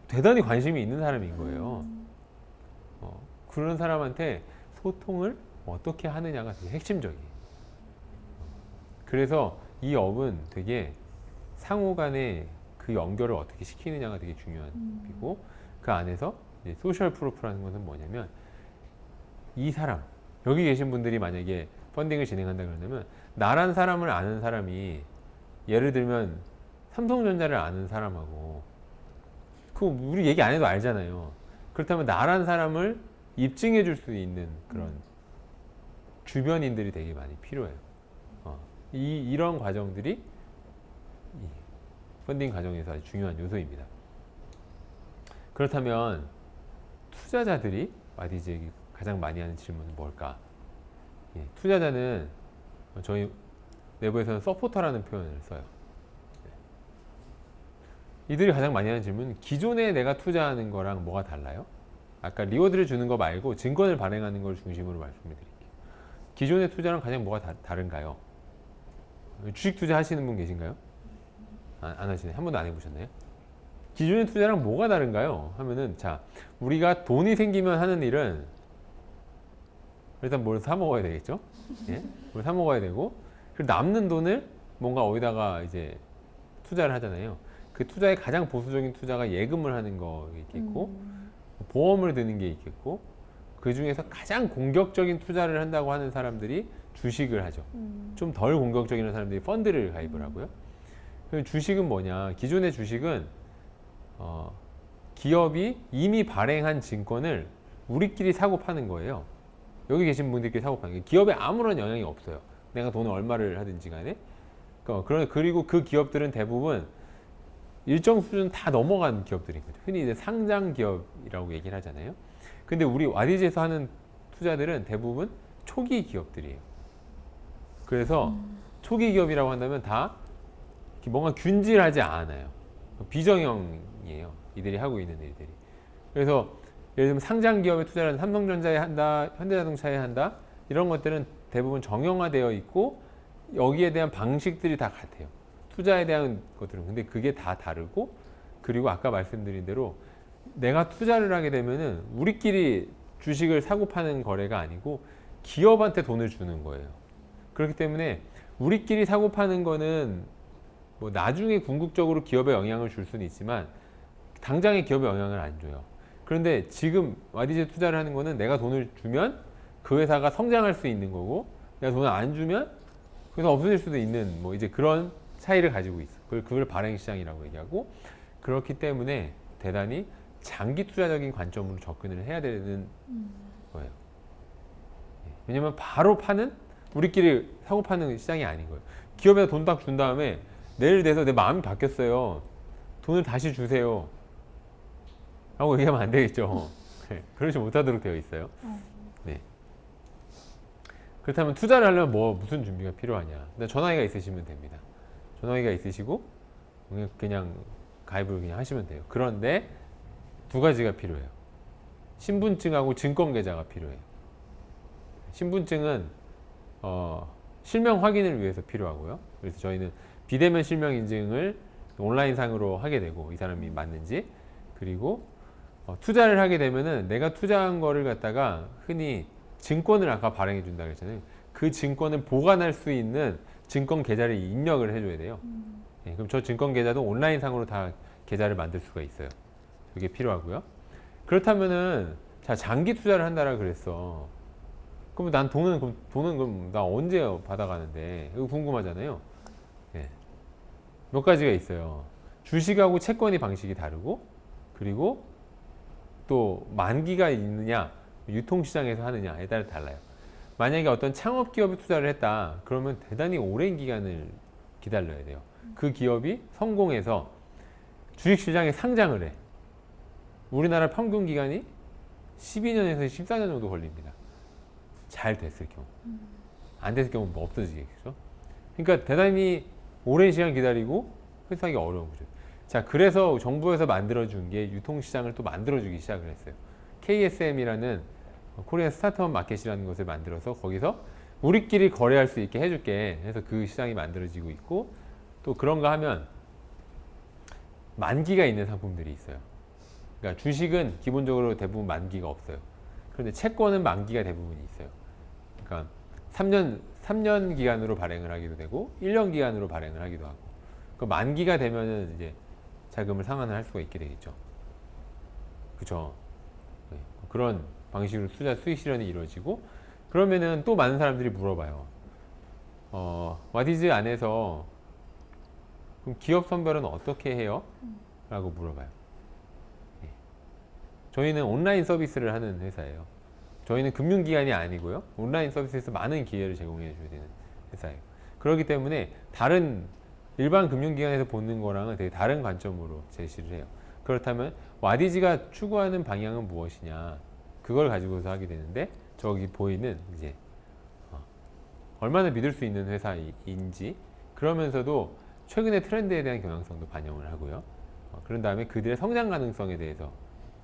대단히 관심이 있는 사람인 거예요. 그런 사람한테 소통을 어떻게 하느냐가 되게 핵심적이에요. 그래서 이 업은 되게 상호 간의 그 연결을 어떻게 시키느냐가 되게 중요한 업이고 그 안에서 이제 소셜 프루프라는 것은 뭐냐면 이 사람, 여기 계신 분들이 만약에 펀딩을 진행한다 그러면 나란 사람을 아는 사람이 예를 들면 삼성전자를 아는 사람하고 그 우리 얘기 안 해도 알잖아요. 그렇다면 나란 사람을 입증해 줄 수 있는 그런 주변인들이 되게 많이 필요해요. 이런 과정들이 이 펀딩 과정에서 아주 중요한 요소입니다. 그렇다면 투자자들이 와디즈에게 가장 많이 하는 질문은 뭘까? 투자자는 저희 내부에서는 서포터라는 표현을 써요. 이들이 가장 많이 하는 질문은 기존에 내가 투자하는 거랑 뭐가 달라요? 아까 리워드를 주는 거 말고 증권을 발행하는 걸 중심으로 말씀을 드릴게요. 기존의 투자랑 가장 뭐가 다른가요? 주식 투자 하시는 분 계신가요? 안 하시나요? 한 번도 안 해보셨나요? 기존의 투자랑 뭐가 다른가요? 하면은 자 우리가 돈이 생기면 하는 일은 일단 뭘 사 먹어야 되겠죠? 예? 뭘 사 먹어야 되고 그리고 남는 돈을 뭔가 어디다가 이제 투자를 하잖아요. 그 투자의 가장 보수적인 투자가 예금을 하는 거 있겠고 보험을 드는 게 있겠고 그 중에서 가장 공격적인 투자를 한다고 하는 사람들이 주식을 하죠. 좀 덜 공격적인 사람들이 펀드를 가입을 하고요. 그럼 주식은 뭐냐? 기존의 주식은 기업이 이미 발행한 증권을 우리끼리 사고 파는 거예요. 여기 계신 분들끼리 사고 파는 거예요. 기업에 아무런 영향이 없어요. 내가 돈을 얼마를 하든지 간에. 그리고 그 기업들은 대부분 일정 수준 다 넘어간 기업들인 거죠. 흔히 이제 상장 기업이라고 얘기를 하잖아요. 근데 우리 와디즈에서 하는 투자들은 대부분 초기 기업들이에요. 그래서 초기 기업이라고 한다면 다 뭔가 균질하지 않아요. 비정형이에요. 이들이 하고 있는 일들이. 그래서 예를 들면 상장 기업에 투자를 삼성전자에 한다, 현대자동차에 한다 이런 것들은 대부분 정형화되어 있고 여기에 대한 방식들이 다 같아요. 투자에 대한 것들은. 근데 그게 다 다르고 그리고 아까 말씀드린 대로 내가 투자를 하게 되면은 우리끼리 주식을 사고 파는 거래가 아니고 기업한테 돈을 주는 거예요. 그렇기 때문에 우리끼리 사고 파는 거는 뭐 나중에 궁극적으로 기업에 영향을 줄 수는 있지만 당장에 기업에 영향을 안 줘요. 그런데 지금 와디즈 투자를 하는 거는 내가 돈을 주면 그 회사가 성장할 수 있는 거고 내가 돈을 안 주면 그 회사 없어질 수도 있는 뭐 이제 그런 차이를 가지고 있어. 그걸 발행시장이라고 얘기하고 그렇기 때문에 대단히 장기 투자적인 관점으로 접근을 해야 되는 거예요. 왜냐면 바로 파는 우리끼리 사고 파는 시장이 아닌 거예요. 기업에다 돈 딱 준 다음에 내일 돼서 내 마음이 바뀌었어요. 돈을 다시 주세요. 라고 얘기하면 안 되겠죠. 그러지 못하도록 되어 있어요. 네. 그렇다면 투자를 하려면 무슨 준비가 필요하냐? 일단 전화기가 있으시면 됩니다. 전화기가 있으시고 그냥 가입을 그냥 하시면 돼요. 그런데 두 가지가 필요해요. 신분증하고 증권계좌가 필요해요. 신분증은 실명 확인을 위해서 필요하고요. 그래서 저희는 비대면 실명 인증을 온라인상으로 하게 되고 이 사람이 맞는지 그리고 투자를 하게 되면은 내가 투자한 거를 갖다가 흔히 증권을 아까 발행해 준다고 했잖아요. 그 증권을 보관할 수 있는 증권 계좌를 입력을 해줘야 돼요. 네, 그럼 저 증권 계좌도 온라인상으로 다 계좌를 만들 수가 있어요. 그게 필요하고요. 그렇다면은 자 장기 투자를 한다라 그랬어. 그럼 난 돈은 그럼 나 언제 받아가는데 이거 궁금하잖아요. 네. 몇 가지가 있어요. 주식하고 채권이 방식이 다르고 그리고 또 만기가 있느냐 유통시장에서 하느냐에 따라 달라요. 만약에 어떤 창업 기업에 투자를 했다. 그러면 대단히 오랜 기간을 기다려야 돼요. 그 기업이 성공해서 주식시장에 상장을 해. 우리나라 평균 기간이 12년에서 14년 정도 걸립니다. 잘 됐을 경우. 안 됐을 경우는 뭐 없어지겠죠. 그러니까 대단히 오랜 시간 기다리고 회수하기 어려운 거죠. 자, 그래서 정부에서 만들어준 게 유통시장을 또 만들어주기 시작을 했어요. KSM이라는 코리안 스타트업 마켓이라는 것을 만들어서 거기서 우리끼리 거래할 수 있게 해줄게 해서 그 시장이 만들어지고 있고, 또 그런가 하면 만기가 있는 상품들이 있어요. 그러니까 주식은 기본적으로 대부분 만기가 없어요. 그런데 채권은 만기가 대부분 있어요. 그러니까 3년 기간으로 발행을 하기도 되고 1년 기간으로 발행을 하기도 하고, 그 만기가 되면은 이제 자금을 상환을 할 수가 있게 되겠죠. 그죠? 네. 그런 방식으로 투자 수익 실현이 이루어지고, 그러면은 또 많은 사람들이 물어봐요. 와디즈 안에서 그럼 기업 선별은 어떻게 해요? 라고 물어봐요. 네. 저희는 온라인 서비스를 하는 회사예요. 저희는 금융기관이 아니고요. 온라인 서비스에서 많은 기회를 제공해 줘야 되는 회사예요. 그렇기 때문에 다른 일반 금융기관에서 보는 거랑은 되게 다른 관점으로 제시를 해요. 그렇다면 와디즈가 추구하는 방향은 무엇이냐, 그걸 가지고서 하게 되는데, 저기 보이는 이제 얼마나 믿을 수 있는 회사인지, 그러면서도 최근의 트렌드에 대한 경향성도 반영을 하고요. 그런 다음에 그들의 성장 가능성에 대해서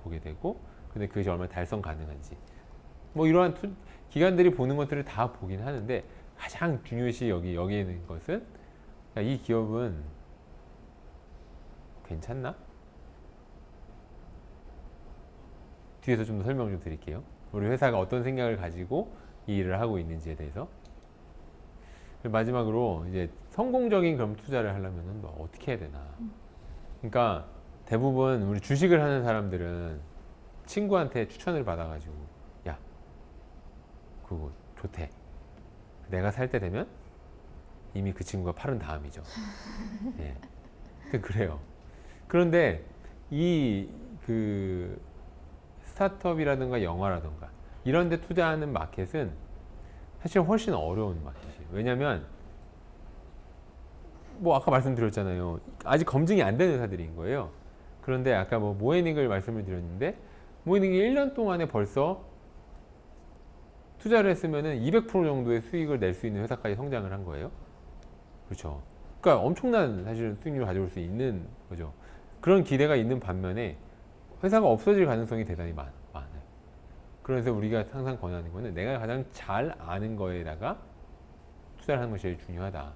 보게 되고, 근데 그것이 얼마나 달성 가능한지, 뭐 이러한 기관들이 보는 것들을 다 보긴 하는데, 가장 중요시 여기에 있는 것은, 야, 이 기업은 괜찮나? 뒤에서 좀 더 설명 좀 드릴게요. 우리 회사가 어떤 생각을 가지고 이 일을 하고 있는지에 대해서. 마지막으로 이제 성공적인 그럼 투자를 하려면 뭐 어떻게 해야 되나. 그러니까 대부분 우리 주식을 하는 사람들은 친구한테 추천을 받아가지고, 야, 그거 좋대. 내가 살 때 되면 이미 그 친구가 팔은 다음이죠. 예. 그래요. 그런데 그 스타트업이라든가 영화라든가 이런 데 투자하는 마켓은 사실 훨씬 어려운 마켓이에요. 왜냐면 뭐 아까 말씀드렸잖아요. 아직 검증이 안 된 회사들인 거예요. 그런데 아까 뭐 모에닉을 말씀을 드렸는데, 모에닉이 1년 동안에 벌써 투자를 했으면은 200% 정도의 수익을 낼 수 있는 회사까지 성장을 한 거예요. 그렇죠. 그러니까 엄청난 사실 수익률을 가져올 수 있는 거죠. 그런 기대가 있는 반면에 회사가 없어질 가능성이 대단히 많아요. 그래서 우리가 항상 권하는 거는 내가 가장 잘 아는 거에다가 투자를 하는 것이 제일 중요하다.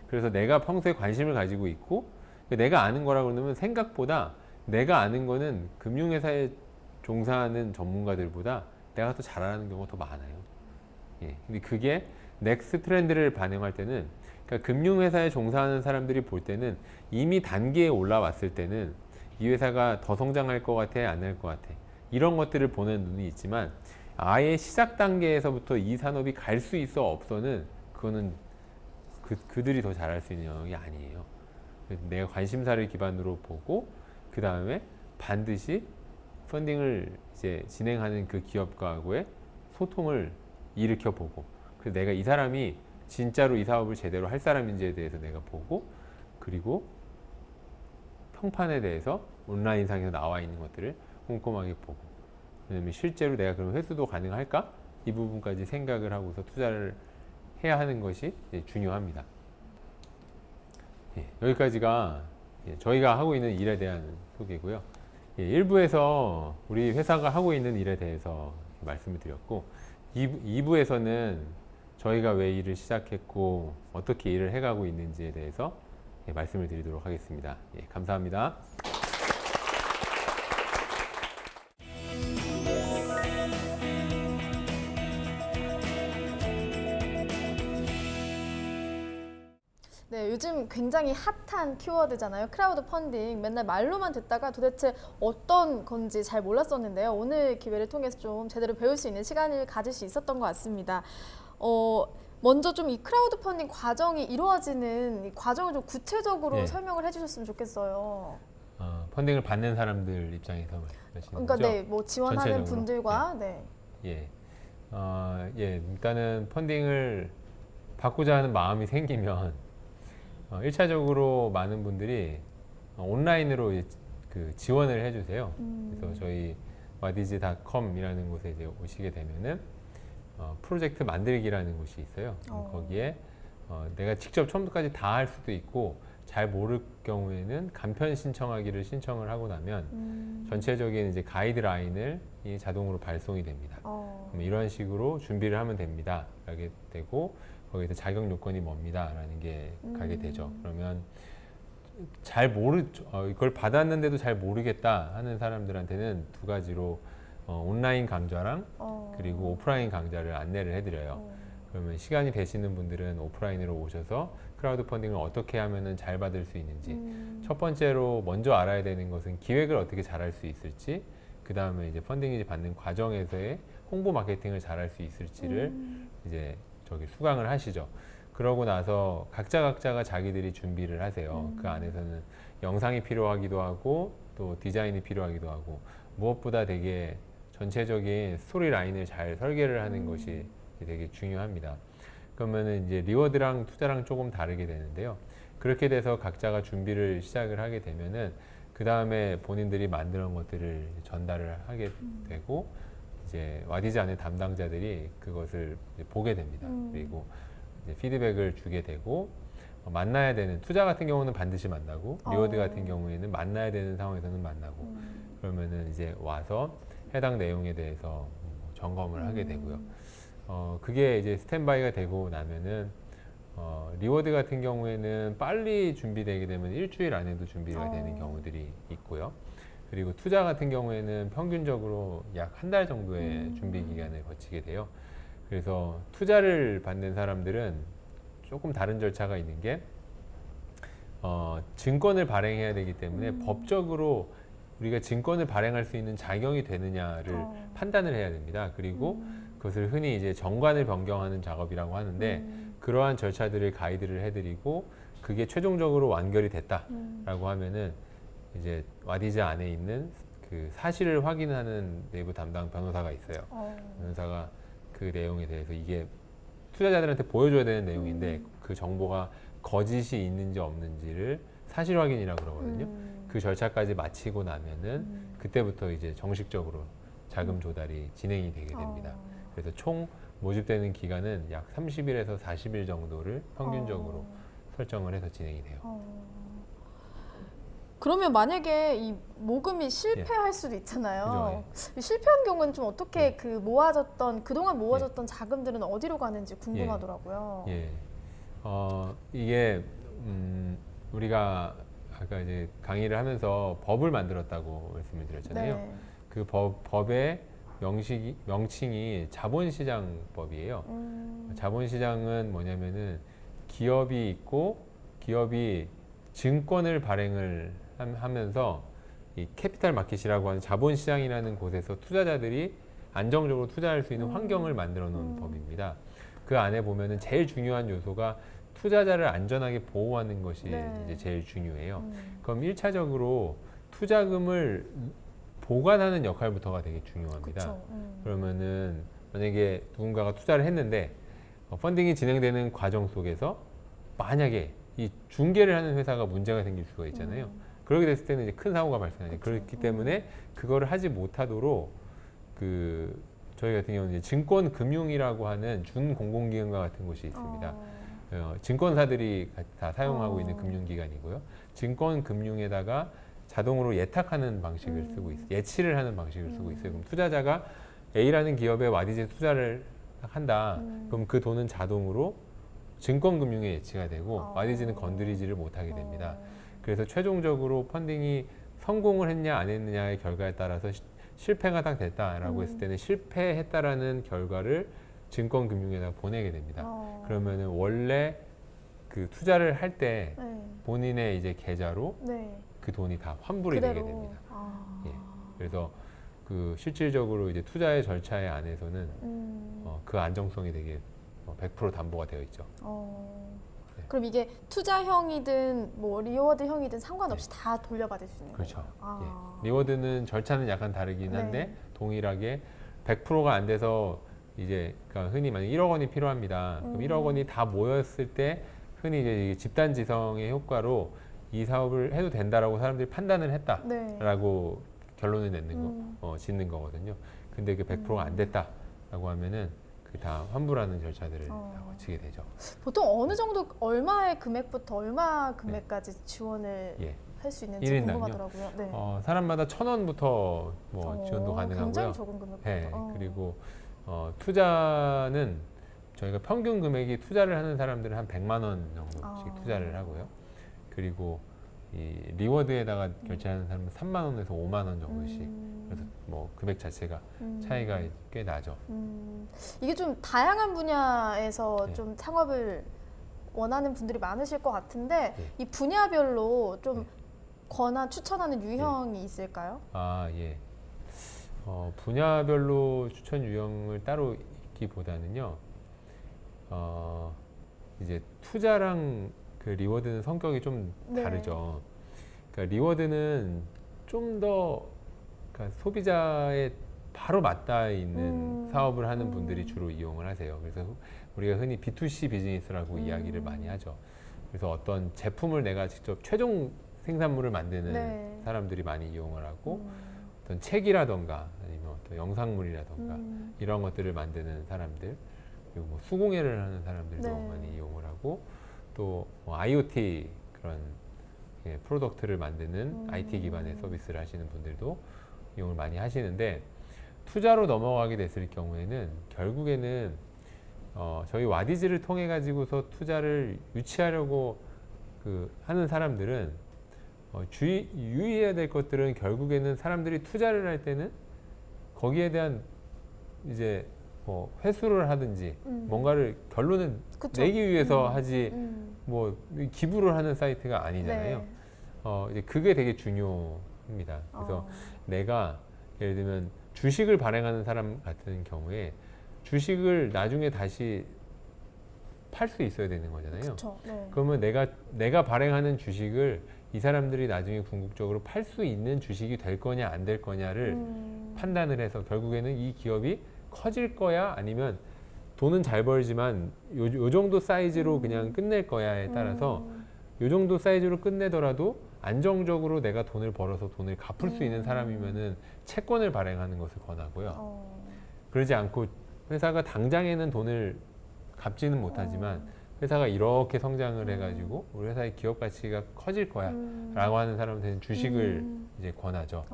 그래서 내가 평소에 관심을 가지고 있고, 내가 아는 거라고 그러면 생각보다 내가 아는 거는 금융회사에 종사하는 전문가들보다 내가 더 잘 아는 경우가 더 많아요. 예. 근데 그게 넥스트 트렌드를 반영할 때는, 그러니까 금융회사에 종사하는 사람들이 볼 때는 이미 단계에 올라왔을 때는 이 회사가 더 성장할 것 같아, 안 할 것 같아, 이런 것들을 보는 눈이 있지만, 아예 시작 단계에서부터 이 산업이 갈 수 있어 없어는 그거는 그들이 더 잘할 수 있는 영역이 아니에요. 내가 관심사를 기반으로 보고, 그 다음에 반드시 펀딩을 이제 진행하는 그 기업과의 소통을 일으켜 보고, 그래서 내가 이 사람이 진짜로 이 사업을 제대로 할 사람인지에 대해서 내가 보고, 그리고 평판에 대해서 온라인상에서 나와 있는 것들을 꼼꼼하게 보고, 왜냐면 실제로 내가 그럼 회수도 가능할까? 이 부분까지 생각을 하고서 투자를 해야 하는 것이 중요합니다. 예, 여기까지가 저희가 하고 있는 일에 대한 소개고요. 예, 1부에서 우리 회사가 하고 있는 일에 대해서 말씀을 드렸고, 2부에서는 저희가 왜 일을 시작했고 어떻게 일을 해가고 있는지에 대해서 말씀을 드리도록 하겠습니다. 예, 감사합니다. 네, 요즘 굉장히 핫한 키워드잖아요. 크라우드 펀딩. 맨날 말로만 듣다가 도대체 어떤 건지 잘 몰랐었는데요. 오늘 기회를 통해서 좀 제대로 배울 수 있는 시간을 가질 수 있었던 것 같습니다. 먼저 좀 이 크라우드 펀딩 과정이 이루어지는 이 과정을 좀 구체적으로 네. 설명을 해주셨으면 좋겠어요. 펀딩을 받는 사람들 입장에서 말씀하시는 그러니까 거죠? 네, 뭐 지원하는 전체적으로? 분들과 네. 예. 예, 일단은 펀딩을 받고자 하는 마음이 생기면 1차적으로 많은 분들이 온라인으로 그 지원을 해주세요. 그래서 저희 wadiz.com이라는 곳에 이제 오시게 되면은 프로젝트 만들기라는 곳이 있어요. 거기에 내가 직접 처음부터까지 다 할 수도 있고 잘 모를 경우에는 간편 신청하기를 신청을 하고 나면 전체적인 이제 가이드라인을 이 자동으로 발송이 됩니다. 그럼 이런 식으로 준비를 하면 됩니다. 라게 되고 거기서 자격 요건이 뭡니다라는 게 가게 되죠. 그러면 이걸 받았는데도 잘 모르겠다 하는 사람들한테는 두 가지로 온라인 강좌랑 그리고 오프라인 강좌를 안내를 해드려요. 그러면 시간이 되시는 분들은 오프라인으로 오셔서 크라우드 펀딩을 어떻게 하면은 잘 받을 수 있는지 첫 번째로 먼저 알아야 되는 것은 기획을 어떻게 잘할 수 있을지 그 다음에 이제 펀딩을 받는 과정에서의 홍보 마케팅을 잘할 수 있을지를 이제 저기 수강을 하시죠. 그러고 나서 각자가 자기들이 준비를 하세요. 그 안에서는 영상이 필요하기도 하고 또 디자인이 필요하기도 하고 무엇보다 되게 전체적인 스토리 라인을 잘 설계를 하는 것이 되게 중요합니다. 그러면은 이제 리워드랑 투자랑 조금 다르게 되는데요. 그렇게 돼서 각자가 준비를 시작을 하게 되면은 그 다음에 본인들이 만든 것들을 전달을 하게 되고 이제 와디즈 안의 담당자들이 그것을 이제 보게 됩니다. 그리고 이제 피드백을 주게 되고 만나야 되는 투자 같은 경우는 반드시 만나고 리워드 같은 경우에는 만나야 되는 상황에서는 만나고 그러면은 이제 와서 해당 내용에 대해서 점검을 하게 되고요. 그게 이제 스탠바이가 되고 나면은 리워드 같은 경우에는 빨리 준비되게 되면 일주일 안에도 준비가 되는 경우들이 있고요. 그리고 투자 같은 경우에는 평균적으로 약 한 달 정도의 준비 기간을 거치게 돼요. 그래서 투자를 받는 사람들은 조금 다른 절차가 있는 게 증권을 발행해야 되기 때문에 법적으로 우리가 증권을 발행할 수 있는 자격이 되느냐를 판단을 해야 됩니다. 그리고 그것을 흔히 이제 정관을 변경하는 작업이라고 하는데 그러한 절차들을 가이드를 해드리고 그게 최종적으로 완결이 됐다라고 하면은 이제 와디즈 안에 있는 그 사실을 확인하는 내부 담당 변호사가 있어요. 변호사가 그 내용에 대해서 이게 투자자들한테 보여줘야 되는 내용인데 그 정보가 거짓이 있는지 없는지를 사실 확인이라고 그러거든요. 그 절차까지 마치고 나면은 그때부터 이제 정식적으로 자금 조달이 진행이 되게 됩니다. 그래서 총 모집되는 기간은 약 30일에서 40일 정도를 평균적으로 설정을 해서 진행이 돼요. 그러면 만약에 이 모금이 실패할 수도 있잖아요. 실패한 경우는 좀 어떻게 그 그동안 모아졌던 자금들은 어디로 가는지 궁금하더라고요. 이게 우리가 아까 이제 강의를 하면서 법을 만들었다고 말씀을 드렸잖아요. 네. 그 법의 명칭이 자본시장법이에요. 자본시장은 뭐냐면은 기업이 있고 기업이 증권을 발행을 하면서 이 캐피탈 마켓이라고 하는 자본시장이라는 곳에서 투자자들이 안정적으로 투자할 수 있는 환경을 만들어 놓은 법입니다. 그 안에 보면은 제일 중요한 요소가 투자자를 안전하게 보호하는 것이 이제 제일 중요해요. 그럼 1차적으로 투자금을 보관하는 역할부터가 되게 중요합니다. 그러면은 만약에 누군가가 투자를 했는데 펀딩이 진행되는 과정 속에서 만약에 이 중개를 하는 회사가 문제가 생길 수가 있잖아요. 그렇게 됐을 때는 이제 큰 사고가 발생하죠. 그렇기 때문에 그거를 하지 못하도록 저희 같은 경우는 이제 증권금융이라고 하는 준공공기관과 같은 곳이 있습니다. 증권사들이 다 사용하고 있는 금융기관이고요. 증권금융에다가 자동으로 예탁하는 방식을 쓰고 있어요. 예치를 하는 방식을 쓰고 있어요. 그럼 투자자가 A라는 기업에 와디즈에 투자를 한다. 그럼 그 돈은 자동으로 증권금융에 예치가 되고 와디즈는 건드리지를 못하게 됩니다. 그래서 최종적으로 펀딩이 성공을 했냐 안 했느냐의 결과에 따라서 실패가 딱 됐다라고 했을 때는 실패했다라는 결과를 증권금융에다 보내게 됩니다. 그러면은 원래 그 투자를 할 때 본인의 이제 계좌로 그 돈이 다 환불이 되게 됩니다. 그래서 그 실질적으로 이제 투자의 절차의 안에서는 그 안정성이 되게 100% 담보가 되어 있죠. 그럼 이게 투자형이든 뭐 리워드형이든 상관없이 다 돌려받을 수 있는 거예요? 그렇죠. 리워드는 절차는 약간 다르긴 한데 동일하게 100%가 안 돼서 이제 그러니까 흔히 만약 1억 원이 필요합니다. 그럼 1억 원이 다 모였을 때 흔히 이제 이 집단 지성의 효과로 이 사업을 해도 된다라고 사람들이 판단을 네. 했다라고 결론을 내는 짓는 거거든요. 근데 그 100%가 안 됐다라고 하면은 그 다 환불하는 절차들을 다 거치게 되죠. 보통 어느 정도 얼마의 금액부터 얼마 금액까지 지원을 예. 할 수 있는지 1인당요? 궁금하더라고요. 네. 사람마다 1,000원부터 뭐 지원도 가능하고요. 굉장히 적은 금액부터. 네, 그리고 투자는 저희가 평균 금액이 투자를 하는 사람들은 한 100만 원 정도씩 투자를 하고요. 그리고 이 리워드에다가 결제하는 사람은 3만 원에서 5만 원 정도씩. 그래서 뭐 금액 자체가 차이가 꽤 나죠. 이게 좀 다양한 분야에서 네. 좀 창업을 원하는 분들이 많으실 것 같은데 네. 이 분야별로 좀 네. 권한 추천하는 유형이 있을까요? 아, 예. 분야별로 추천 유형을 따로 있기보다는요. 이제 투자랑 그 리워드는 성격이 좀 네. 다르죠. 그러니까 리워드는 좀 더 그러니까 소비자에 바로 맞닿아 있는 사업을 하는 분들이 주로 이용을 하세요. 그래서 우리가 흔히 B2C 비즈니스라고 이야기를 많이 하죠. 그래서 어떤 제품을 내가 직접 최종 생산물을 만드는 네. 사람들이 많이 이용을 하고 어떤 책이라던가 아니면 어떤 영상물이라던가 이런 것들을 만드는 사람들, 그리고 뭐 수공예를 하는 사람들도 네. 많이 이용을 하고 또 뭐 IoT 그런 프로덕트를 만드는 IT 기반의 서비스를 하시는 분들도 이용을 많이 하시는데, 투자로 넘어가게 됐을 경우에는 결국에는 저희 와디즈를 통해 가지고서 투자를 유치하려고 하는 사람들은 유의해야 될 것들은 결국에는 사람들이 투자를 할 때는 거기에 대한 이제 뭐 회수를 하든지 뭔가를 결론을 그쵸. 내기 위해서 하지 뭐 기부를 하는 사이트가 아니잖아요. 네. 이제 그게 되게 중요합니다. 그래서 내가 예를 들면 주식을 발행하는 사람 같은 경우에 주식을 나중에 다시 팔 수 있어야 되는 거잖아요. 그쵸. 네. 그러면 내가 발행하는 주식을 이 사람들이 나중에 궁극적으로 팔 수 있는 주식이 될 거냐 안 될 거냐를 판단을 해서 결국에는 이 기업이 커질 거야 아니면 돈은 잘 벌지만 요 정도 사이즈로 그냥 끝낼 거야에 따라서 요 정도 사이즈로 끝내더라도 안정적으로 내가 돈을 벌어서 돈을 갚을 수 있는 사람이면은 채권을 발행하는 것을 권하고요. 그러지 않고 회사가 당장에는 돈을 갚지는 못하지만 회사가 이렇게 성장을 해가지고 우리 회사의 기업 가치가 커질 거야 라고 하는 사람한테는 주식을 이제 권하죠.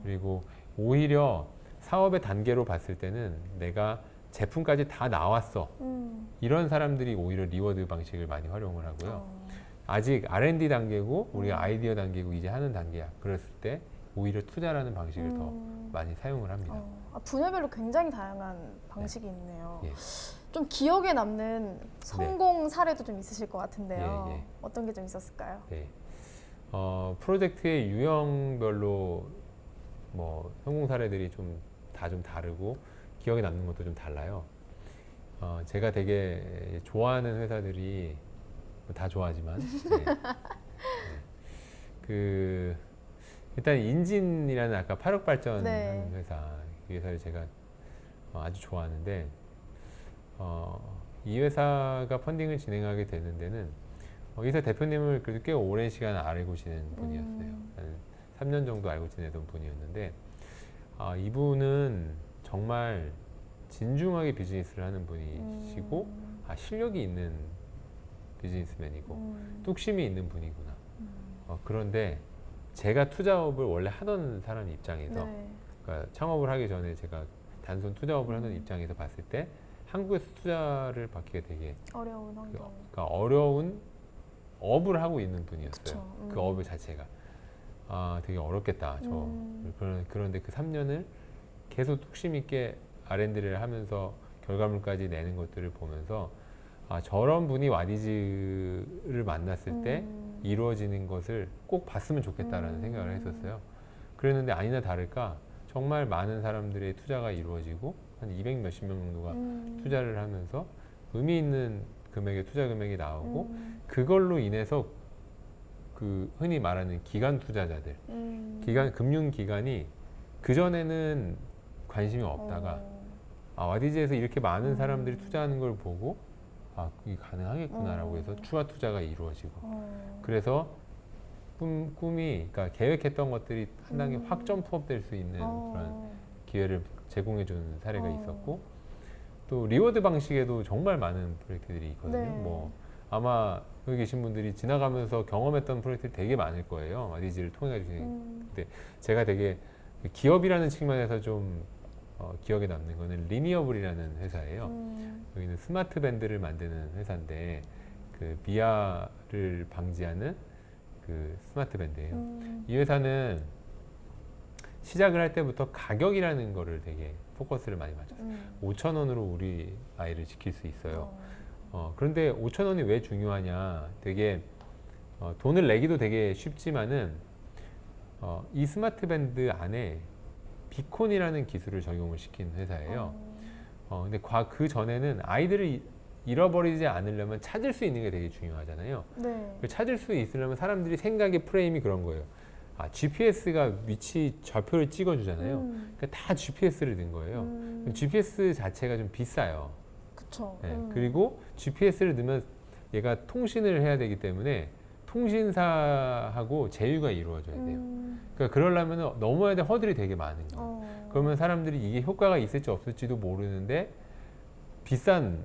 그리고 오히려 사업의 단계로 봤을 때는 내가 제품까지 다 나왔어. 이런 사람들이 오히려 리워드 방식을 많이 활용을 하고요. 아직 R&D 단계고 우리가 아이디어 단계고 이제 하는 단계야. 그랬을 때 오히려 투자라는 방식을 더 많이 사용을 합니다. 분야별로 굉장히 다양한 방식이 있네요. 예. 좀 기억에 남는 성공 사례도 좀 있으실 것 같은데요. 예, 예. 어떤 게 좀 있었을까요? 네. 프로젝트의 유형별로 뭐 성공 사례들이 다 좀 다르고 기억에 남는 것도 좀 달라요. 제가 되게 좋아하는 회사들이 다 좋아하지만 일단 인진이라는 아까 8억 발전 네. 하는 회사, 이 회사를 제가 아주 좋아하는데 이 회사가 펀딩을 진행하게 되는 데는 이 회사 대표님을 그래도 꽤 오랜 시간 알고 지낸 분이었어요. 한 3년 정도 알고 지내던 분이었는데 이분은 정말 진중하게 비즈니스를 하는 분이시고 실력이 있는 비즈니스맨이고 뚝심이 있는 분이구나. 그런데 제가 투자업을 원래 하던 사람 입장에서 그러니까 창업을 하기 전에 제가 단순 투자업을 하는 입장에서 봤을 때 한국에서 투자를 받기가 되게 어려운 환경. 그러니까 어려운 업을 하고 있는 분이었어요. 그쵸. 그 업 자체가 되게 어렵겠다. 그런데 그 3년을 계속 뚝심 있게 R&D를 하면서 결과물까지 내는 것들을 보면서 저런 분이 와디즈를 만났을 때 이루어지는 것을 꼭 봤으면 좋겠다라는 생각을 했었어요. 그랬는데 아니나 다를까 정말 많은 사람들의 투자가 이루어지고 한 200 몇십 명 정도가 투자를 하면서 의미 있는 금액의 투자 금액이 나오고 그걸로 인해서 그 흔히 말하는 기관 투자자들, 금융 기관이 그 전에는 관심이 없다가 와디즈에서 이렇게 많은 사람들이 투자하는 걸 보고 이게 가능하겠구나라고 해서 추가 투자가 이루어지고 그래서 꿈이 그러니까 계획했던 것들이 한 단계 확 점프업 될 수 있는 그런 기회를 제공해 주는 사례가 있었고 또 리워드 방식에도 정말 많은 프로젝트들이 있거든요. 네. 뭐 아마 여기 계신 분들이 지나가면서 경험했던 프로젝트들이 되게 많을 거예요. 와디즈를 통해 가지고 근데 제가 되게 기업이라는 측면에서 좀 기억에 남는 거는 리니어블이라는 회사예요. 여기는 스마트 밴드를 만드는 회사인데 그 미아를 방지하는 그 스마트 밴드예요. 이 회사는 시작을 할 때부터 가격이라는 거를 되게 포커스를 많이 맞췄어요. 5,000원으로 우리 아이를 지킬 수 있어요. 그런데 5,000원이 왜 중요하냐? 되게 돈을 내기도 되게 쉽지만은 이 스마트 밴드 안에 비콘이라는 기술을 적용을 시킨 회사예요. 근데 그 전에는 아이들을 잃어버리지 않으려면 찾을 수 있는 게 되게 중요하잖아요. 네. 찾을 수 있으려면 사람들이 생각의 프레임이 그런 거예요. GPS가 위치 좌표를 찍어주잖아요. 그러니까 다 GPS를 넣은 거예요. GPS 자체가 좀 비싸요. 그쵸. 네. 그리고 GPS를 넣으면 얘가 통신을 해야 되기 때문에 통신사하고 제휴가 이루어져야 돼요. 그러니까 그러려면 넘어야 될 허들이 되게 많은 거예요. 그러면 사람들이 이게 효과가 있을지 없을지도 모르는데 비싼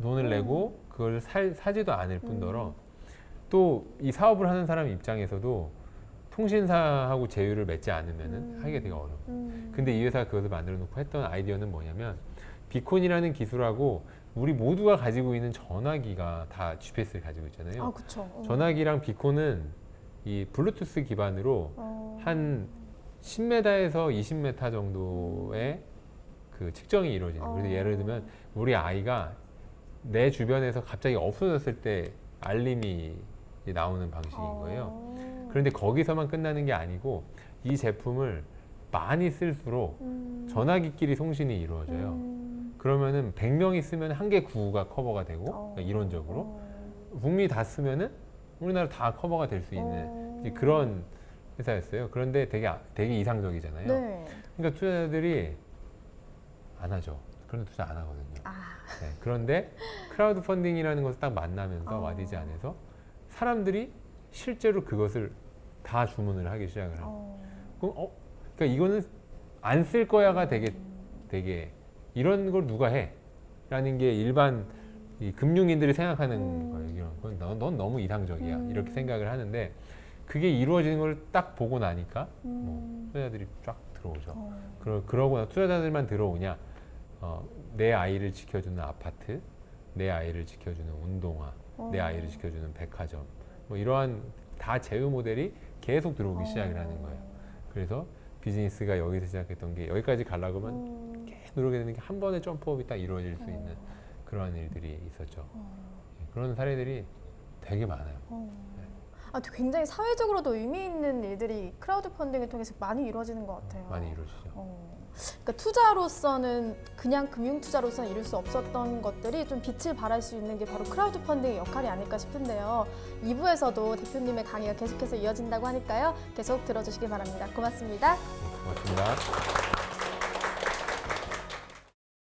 돈을 내고 그걸 사지도 않을 뿐더러 또 이 사업을 하는 사람 입장에서도 통신사하고 제휴를 맺지 않으면 하기가 되게 어려워요. 근데 이 회사가 그것을 만들어 놓고 했던 아이디어는 뭐냐면 비콘이라는 기술하고 우리 모두가 가지고 있는 전화기가 다 GPS를 가지고 있잖아요. 그쵸. 전화기랑 비콘은 이 블루투스 기반으로 한 10m에서 20m 정도의 그 측정이 이루어지는 거예요. 그래서 예를 들면 우리 아이가 내 주변에서 갑자기 없어졌을 때 알림이 나오는 방식인 거예요. 그런데 거기서만 끝나는 게 아니고 이 제품을 많이 쓸수록 전화기끼리 통신이 이루어져요. 그러면은 100명이 쓰면 한 개 구가 커버가 되고 그러니까 이론적으로 북미 다 쓰면은 우리나라 다 커버가 될 수 있는 이제 그런 회사였어요. 그런데 되게 이상적이잖아요. 네. 그러니까 투자자들이 안 하죠. 그런데 투자 안 하거든요. 네, 그런데 크라우드 펀딩이라는 것을 딱 만나면서 와디즈 안에서 사람들이 실제로 그것을 다 주문을 하기 시작을 하고 그럼 그러니까 이거는 안 쓸 거야가 되게 이런 걸 누가 해? 라는 게 일반 이 금융인들이 생각하는 거예요. 넌 너무 이상적이야. 이렇게 생각을 하는데 그게 이루어지는 걸 딱 보고 나니까 뭐 투자자들이 쫙 들어오죠. 그러고 투자자들만 들어오냐? 내 아이를 지켜주는 아파트, 내 아이를 지켜주는 운동화, 내 아이를 지켜주는 백화점, 뭐 이러한 다 제휴 모델이 계속 들어오기 시작을 하는 거예요. 그래서 비즈니스가 여기서 시작했던 게 여기까지 가려고 하면 계속 노력이 되는 게 한 번에 점프업이 딱 이루어질 수 있는 그러한 일들이 있었죠. 그런 사례들이 되게 많아요. 굉장히 사회적으로도 의미 있는 일들이 크라우드 펀딩을 통해서 많이 이루어지는 것 같아요. 많이 이루어지죠. 그러니까 투자로서는 그냥 금융 투자로서는 이룰 수 없었던 것들이 좀 빛을 발할 수 있는 게 바로 크라우드 펀딩의 역할이 아닐까 싶은데요. 2부에서도 대표님의 강의가 계속해서 이어진다고 하니까요. 계속 들어주시기 바랍니다. 고맙습니다. 고맙습니다.